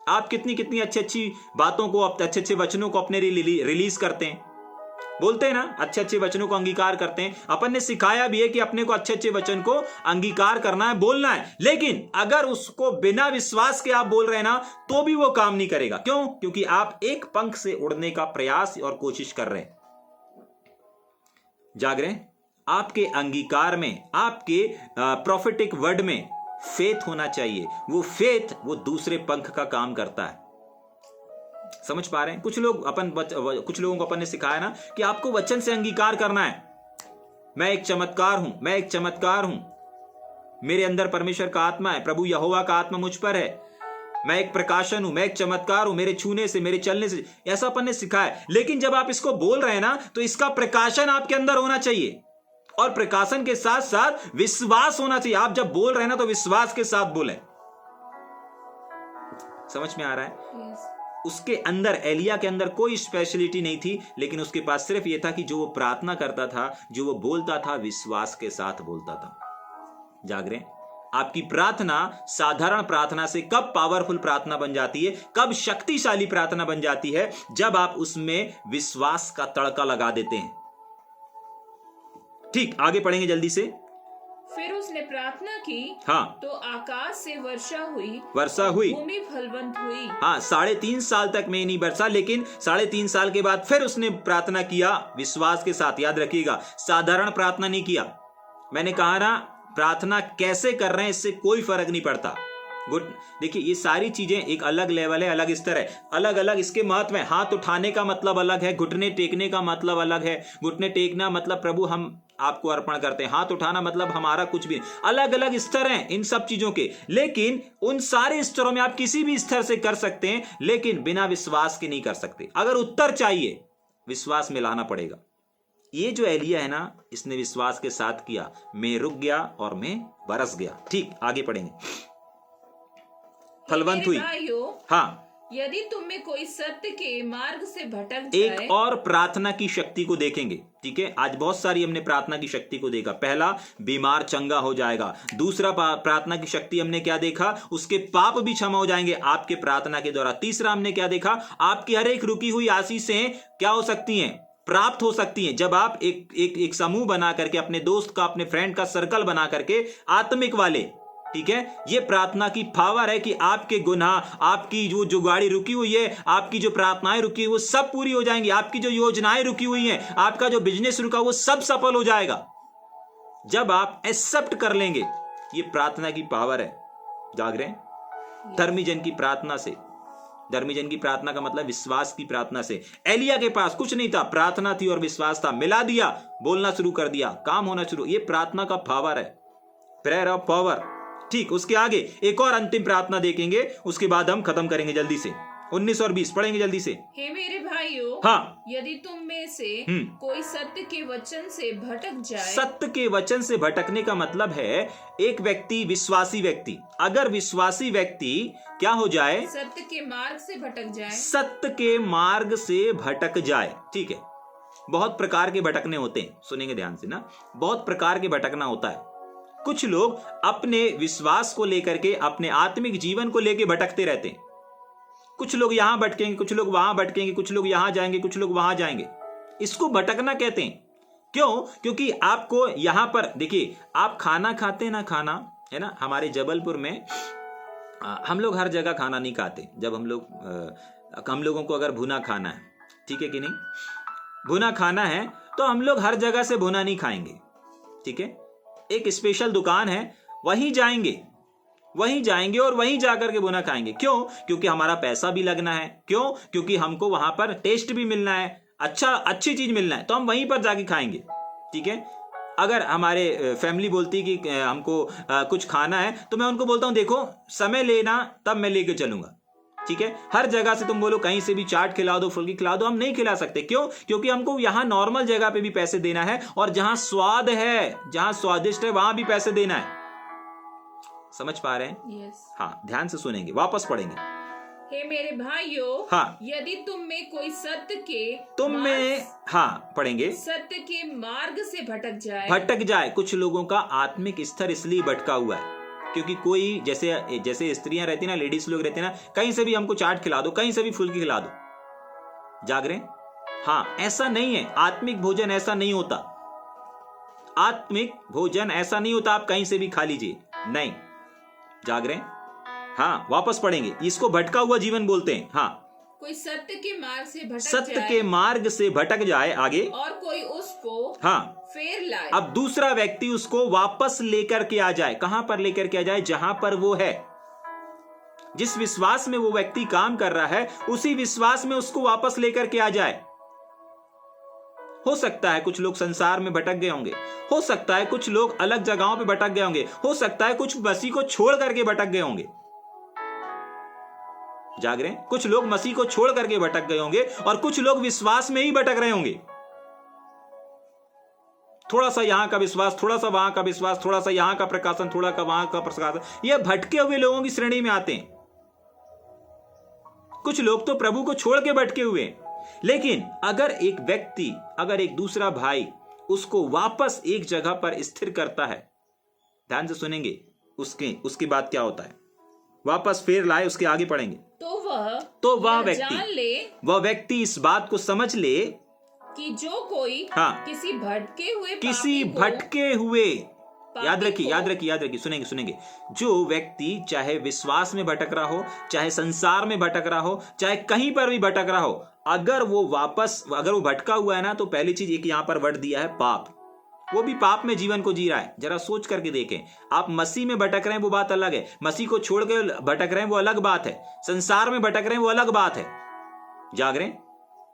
आप कितनी कितनी अच्छी अच्छी बातों को, अच्छे अच्छे वचनों को अपने रिलीज करते हैं, बोलते हैं ना, अच्छे अच्छे वचनों को अंगीकार करते हैं। अपन ने सिखाया भी है कि अपने को अच्छे अच्छे वचन को अंगीकार करना है, बोलना है। लेकिन अगर उसको बिना विश्वास के आप बोल रहे हैं ना, तो भी वो काम नहीं करेगा। क्यों? क्योंकि आप एक पंख से उड़ने का प्रयास और कोशिश कर रहे हैं। जाग रहे हैं? आपके अंगीकार में, आपके प्रोफेटिक वर्ड में फेथ होना चाहिए। वो फेथ वो दूसरे पंख का काम करता है। समझ पा रहे हैं? कुछ लोगों को अपन ने सिखाया ना कि आपको वचन से अंगीकार करना है। मैं एक चमत्कार हूं, मैं एक चमत्कार हूं, मेरे अंदर परमेश्वर का आत्मा है, प्रभु यहोवा का आत्मा मुझ पर है, मैं एक प्रकाशन हूं, मैं एक चमत्कार हूं, मेरे छूने से, मेरे चलने से, ऐसा अपन ने सिखाया। लेकिन जब आप इसको बोल रहे हैं ना, तो इसका प्रकाशन आपके अंदर होना चाहिए, और प्रकाशन के साथ साथ विश्वास होना चाहिए। आप जब बोल रहे हैं ना, तो विश्वास के साथ बोलें। समझ में आ रहा है? Yes. उसके अंदर, एलिया के अंदर कोई स्पेशलिटी नहीं थी, लेकिन उसके पास सिर्फ यह था कि जो वो प्रार्थना करता था, जो वो बोलता था, विश्वास के साथ बोलता था। जाग रहे हैं? आपकी प्रार्थना साधारण प्रार्थना से कब पावरफुल प्रार्थना बन जाती है, कब शक्तिशाली प्रार्थना बन जाती है? जब आप उसमें विश्वास का तड़का लगा देते हैं। ठीक, आगे पढ़ेंगे जल्दी से। फिर उसने प्रार्थना की, हाँ, तो आकाश से वर्षा हुई, भूमि फलवंत हुई। हाँ, 3.5 साल तक मैं नहीं बरसा, लेकिन 3.5 साल के बाद फिर उसने प्रार्थना किया विश्वास के साथ। याद रखिएगा, साधारण प्रार्थना नहीं किया। मैंने कहा ना, प्रार्थना कैसे कर रहे हैं इससे कोई फर्क नहीं पड़ता। गुड, देखिए ये सारी चीजें एक अलग लेवल है, अलग स्तर है, अलग अलग इसके महत्व है। हाथ उठाने का मतलब अलग है, घुटने टेकने का मतलब अलग है। घुटने टेकना मतलब प्रभु हम आपको अर्पण करते हैं, हाथ उठाना मतलब हमारा कुछ भी। अलग अलग स्तर हैं इन सब चीजों के, लेकिन उन सारे स्तरों में आप किसी भी स्तर से कर सकते हैं, लेकिन बिना विश्वास के नहीं कर सकते। अगर उत्तर चाहिए, विश्वास में लाना पड़ेगा। ये जो एलिया है ना, इसने विश्वास के साथ किया, मैं रुक गया और मैं बरस गया। ठीक, आगे पढ़ेंगे। फलवंत हुई। हाँ, यदि तुम में कोई सत्य के मार्ग से भटक जाए। एक और प्रार्थना की शक्ति को देखेंगे। ठीक है, आज बहुत सारी हमने प्रार्थना की शक्ति को देखा। पहला, बीमार चंगा हो जाएगा। दूसरा, प्रार्थना की शक्ति हमने क्या देखा? उसके पाप भी क्षमा हो जाएंगे आपके प्रार्थना के द्वारा। तीसरा हमने क्या देखा? आपकी हर एक रुकी हुई आशीषें क्या हो सकती हैं? प्राप्त हो सकती हैं। जब आप एक समूह बना करके, अपने दोस्त का, अपने फ्रेंड का सर्कल बना करके, आत्मिक वाले, ठीक है, ये प्रार्थना की पावर है कि आपके गुनाह, आपकी जो गाड़ी रुकी हुई है, आपकी जो प्रार्थनाएं रुकी हुई, वो सब पूरी हो जाएंगी। आपकी जो योजनाएं रुकी हुई हैं, आपका जो बिजनेस रुका, वो सब सफल हो जाएगा जब आप एक्सेप्ट कर लेंगे। ये प्रार्थना की पावर है। जाग रहे हैं? धर्मी जन की प्रार्थना से, धर्मी जन की प्रार्थना का मतलब विश्वास की प्रार्थना से। एलिया के पास कुछ नहीं था, प्रार्थना थी और विश्वास था, मिला दिया, बोलना शुरू कर दिया, काम होना शुरू। ये प्रार्थना का पावर है, प्रेयर ऑफ पावर। ठीक, उसके आगे एक और अंतिम प्रार्थना देखेंगे, उसके बाद हम खत्म करेंगे जल्दी से। 19 और 20 पढ़ेंगे जल्दी से। हे मेरे भाइयों, हाँ, यदि तुम में से कोई सत्य के वचन से भटक जाए। सत्य के वचन से भटकने का मतलब है एक व्यक्ति, विश्वासी व्यक्ति, अगर विश्वासी व्यक्ति क्या हो जाए? सत्य के मार्ग से भटक जाए। सत्य के मार्ग से भटक जाए। ठीक है, बहुत प्रकार के भटकने होते हैं, सुनेंगे ध्यान से ना, बहुत प्रकार के भटकना होता है। कुछ लोग अपने विश्वास को लेकर के, अपने आत्मिक जीवन को लेकर भटकते रहते हैं। कुछ लोग यहां भटकेंगे, कुछ लोग वहां भटकेंगे, कुछ लोग यहां जाएंगे, कुछ लोग वहां जाएंगे। इसको भटकना कहते हैं। क्यों? क्योंकि आपको यहां पर देखिए, आप खाना खाते हैं ना, खाना है ना, हमारे जबलपुर में हम लोग हर जगह खाना नहीं खाते। जब हम लोगों को अगर भुना खाना है, ठीक है कि नहीं, भुना खाना है, तो हम लोग हर जगह से भुना नहीं खाएंगे। ठीक है, एक स्पेशल दुकान है, वहीं जाएंगे और वहीं जाकर के भुना खाएंगे। क्यों? क्योंकि हमारा पैसा भी लगना है। क्यों? क्योंकि हमको वहां पर टेस्ट भी मिलना है, अच्छी चीज मिलना है, तो हम वहीं पर जाके खाएंगे। ठीक है, अगर हमारे फैमिली बोलती कि हमको कुछ खाना है, तो मैं उनको बोलता हूं देखो समय लेना, तब मैं लेके चलूंगा। ठीक है, हर जगह से तुम बोलो कहीं से भी चाट खिला दो, फुल्की खिला दो, हम नहीं खिला सकते। क्यों? क्योंकि हमको यहाँ नॉर्मल जगह पे भी पैसे देना है, और जहां स्वाद है, जहां स्वादिष्ट है, वहां भी पैसे देना है। समझ पा रहे हैं? yes. हाँ, ध्यान से सुनेंगे, वापस पढ़ेंगे। हे मेरे भाइयों, हाँ। यदि तुम में कोई पढ़ेंगे सत्य के मार्ग से भटक जाए। कुछ लोगों का आत्मिक स्तर इसलिए भटका हुआ है क्योंकि कोई जैसे स्त्रियां रहती ना, लेडीज लोग रहते ना, कहीं से भी हमको चाट खिला दो, कहीं से भी फुल्की खिला दो, जाग रहे? हाँ, ऐसा नहीं है। आत्मिक भोजन ऐसा नहीं होता। आत्मिक भोजन ऐसा नहीं होता आप कहीं से भी खा लीजिए, नहीं। जाग रहे? हाँ, वापस पढ़ेंगे। इसको भटका हुआ जीवन बोलते हैं। हाँ, कोई सत्य के मार्ग से भटक जाए, आगे, और कोई उसको फेर लाए। अब दूसरा व्यक्ति उसको वापस लेकर के आ जाए। कहां पर लेकर के आ जाए? जहां पर वो है। जिस विश्वास में वो व्यक्ति काम कर रहा है, उसी विश्वास में उसको वापस लेकर के आ जाए। हो सकता है कुछ लोग संसार में भटक गए होंगे, हो सकता है कुछ लोग अलग जगहों पे भटक गए होंगे, हो सकता है कुछ मसीह को छोड़ करके भटक गए होंगे। जाग रहे हैं? कुछ लोग मसीह को छोड़ करके भटक गए होंगे और कुछ लोग विश्वास में ही भटक रहे होंगे। थोड़ा सा यहां का विश्वास, थोड़ा सा वहां का विश्वास, थोड़ा सा यहां का प्रकाशन, थोड़ा का वहां का प्रकाशन, यह भटके हुए लोगों की श्रेणी में आते हैं। कुछ लोग तो प्रभु को छोड़ के भटके हुए हैं। लेकिन अगर एक व्यक्ति, अगर एक दूसरा भाई उसको वापस एक जगह पर स्थिर करता है, ध्यान से सुनेंगे, उसके बाद क्या होता है, वापस फेर लाए, उसके आगे पढ़ेंगे, तो वह व्यक्ति इस बात को समझ ले कि जो कोई किसी भटके हुए याद रखिए, सुनेंगे। जो व्यक्ति चाहे विश्वास में भटक रहा हो, चाहे संसार में भटक रहा हो, चाहे कहीं पर भी भटक रहा हो, अगर वो भटका हुआ है ना, तो पहली चीज एक यहां पर वर्ड दिया है, पाप। वो भी पाप में जीवन को जी रहा है। जरा सोच करके देखें। आप मसीह में भटक रहे हैं वो बात अलग है, मसीह को छोड़ के भटक रहे हैं वो अलग बात है, संसार में भटक रहे हैं वो अलग बात है। जाग रहे हैं?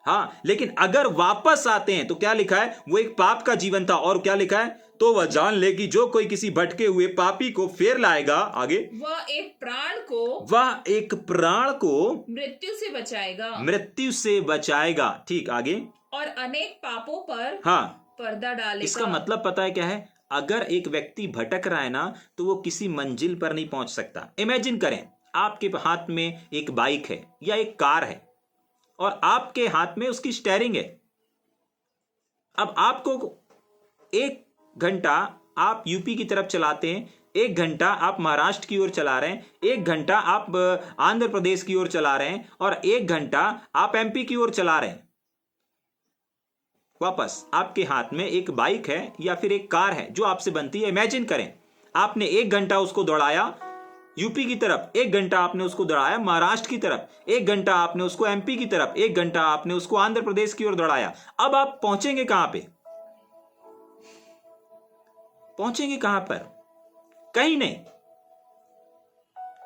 हाँ, लेकिन अगर वापस आते हैं तो क्या लिखा है? वो एक पाप का जीवन था, और क्या लिखा है? तो वह जान ले कि जो कोई किसी भटके हुए पापी को फेर लाएगा, आगे, वह एक प्राण को मृत्यु से बचाएगा। ठीक, आगे, और अनेक पापों पर पर्दा डालेगा। इसका मतलब पता है क्या है? अगर एक व्यक्ति भटक रहा है ना, तो वो किसी मंजिल पर नहीं पहुंच सकता। इमेजिन करें, आपके हाथ में एक बाइक है या एक कार है और आपके हाथ में उसकी स्टीयरिंग है। अब आपको 1 घंटा आप यूपी की तरफ चलाते हैं, 1 घंटा आप महाराष्ट्र की ओर चला रहे हैं, 1 घंटा आप आंध्र प्रदेश की ओर चला रहे हैं, और 1 घंटा आप एमपी की ओर चला रहे हैं। वापस आपके हाथ में एक बाइक है या फिर एक कार है जो आपसे बनती है। इमेजिन करें, आपने 1 घंटा उसको दौड़ाया यूपी की तरफ, 1 घंटा आपने उसको दौड़ाया महाराष्ट्र की तरफ, 1 घंटा आपने उसको एमपी की तरफ, 1 घंटा आपने उसको आंध्र प्रदेश की ओर दौड़ाया। अब आप पहुंचेंगे कहां पे? पहुंचेंगे कहां पर? कहीं नहीं।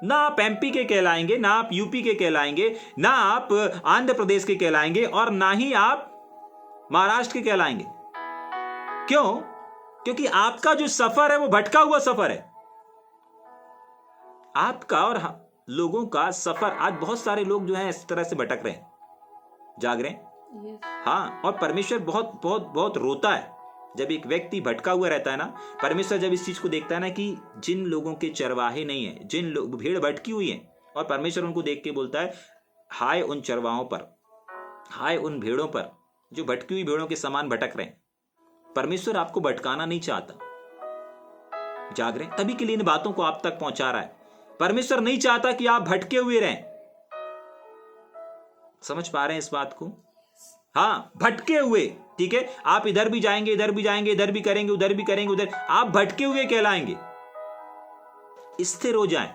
ना आप एमपी के कहलाएंगे, ना आप यूपी के कहलाएंगे, ना आप आंध्र प्रदेश के कहलाएंगे, और ना ही आप महाराष्ट्र के कहलाएंगे। क्यों? क्योंकि आपका जो सफर है वो भटका हुआ सफर है। आपका और लोगों का सफर, आज बहुत सारे लोग जो हैं इस तरह से भटक रहे हैं। जाग रहे हैं? हाँ, और परमेश्वर बहुत बहुत बहुत रोता है जब एक व्यक्ति भटका हुआ रहता है ना। परमेश्वर जब इस चीज को देखता है ना कि जिन लोगों के चरवाहे नहीं है, जिन लोग भेड़ भटकी हुई है, और परमेश्वर उनको देख के बोलता है, हाय उन चरवाहों पर, हाय उन भेड़ों पर जो भटकी हुई भेड़ों के समान भटक रहे हैं। परमेश्वर आपको भटकाना नहीं चाहता। जाग रहे हैं? तभी के लिए इन बातों को आप तक पहुंचा रहा है। परमेश्वर नहीं चाहता कि आप भटके हुए रहें। समझ पा रहे हैं इस बात को? हाँ, भटके हुए। ठीक है, आप इधर भी जाएंगे, इधर भी जाएंगे, इधर भी करेंगे, उधर भी करेंगे, उधर, आप भटके हुए कहलाएंगे। स्थिर हो जाएं।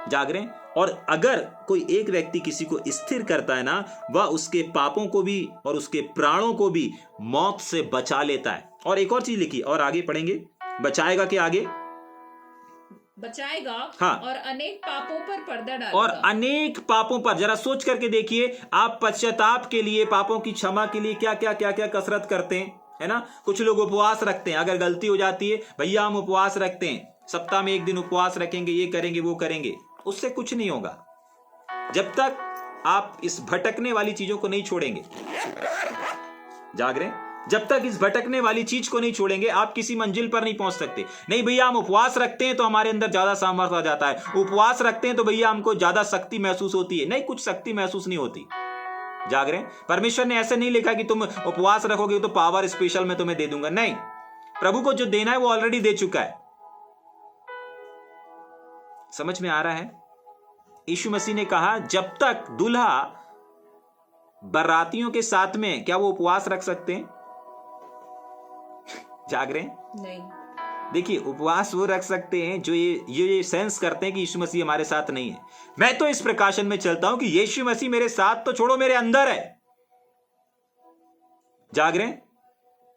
जाग रहे हैं? और अगर कोई एक व्यक्ति किसी को स्थिर करता है ना, वह उसके पापों को भी और उसके प्राणों को भी मौत से बचा लेता है। और एक और चीज लिखी, और आगे पढ़ेंगे, बचाएगा के आगे बचाएगा, हाँ, और अनेक पापों पर पर्दा डालेगा। और अनेक पापों पर, जरा सोच करके देखिए, आप पश्चाताप के लिए, पापों की क्षमा के लिए क्या क्या क्या क्या कसरत करते हैं, है ना? कुछ लोग उपवास रखते हैं। अगर गलती हो जाती है, भैया हम उपवास रखते हैं, सप्ताह में 1 दिन उपवास रखेंगे, ये करेंगे वो करेंगे। उससे कुछ नहीं होगा जब तक आप इस भटकने वाली चीजों को नहीं छोड़ेंगे। जाग रहे हैं? जब तक इस भटकने वाली चीज को नहीं छोड़ेंगे आप किसी मंजिल पर नहीं पहुंच सकते। नहीं भैया हम उपवास रखते हैं तो हमारे अंदर ज्यादा सामर्थ्य आ जाता है, उपवास रखते हैं तो भैया हमको ज्यादा शक्ति महसूस होती है। नहीं, कुछ शक्ति महसूस नहीं होती। जाग रहे हैं? परमेश्वर ने ऐसे नहीं लिखा कि तुम उपवास रखोगे तो पावर स्पेशल मैं तुम्हें दे दूंगा। नहीं, प्रभु को जो देना है वो ऑलरेडी दे चुका है। समझ में आ रहा है? यीशु मसीह ने कहा जब तक दूल्हा बारातियों के साथ में, क्या वो उपवास रख सकते हैं? जाग रहे हैं? नहीं। देखिए, उपवास वो रख सकते हैं जो ये सेंस करते हैं कि यीशु मसीह हमारे साथ नहीं है। मैं तो इस प्रकाशन में चलता हूं कि यीशु मसीह मेरे साथ तो छोड़ो, मेरे अंदर है। जाग रहे हैं?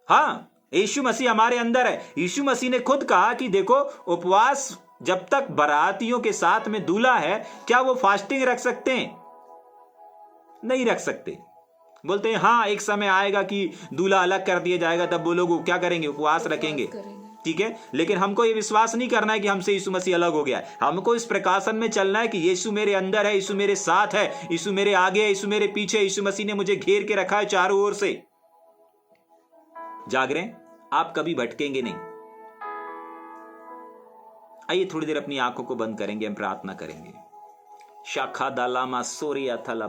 हाँ, यीशु मसीह हमारे अंदर है। यीशु मसीह ने खुद कहा कि देखो, उपवास जब तक बारातियों के साथ में दूल्हा है, क्या वो फास्टिंग रख सकते हैं? नहीं रख सकते। बोलते हैं हाँ एक समय आएगा कि दूल्हा अलग कर दिया जाएगा, तब वो लोग क्या करेंगे? उपवास रखेंगे। ठीक है, लेकिन हमको ये विश्वास नहीं करना है कि हमसे यीशु मसीह अलग हो गया है। हमको इस प्रकाशन में चलना है कि यीशु मेरे अंदर है, यीशु मेरे साथ है, यीशु मेरे आगे है, यीशु मेरे पीछे, यीशु मसीह ने मुझे घेर के रखा है चारों ओर से। जाग रहे हैं? आप कभी भटकेंगे नहीं। आइए थोड़ी देर अपनी आंखों को बंद करेंगे, हम प्रार्थना करेंगे। शाखा दालामा सोरिया थला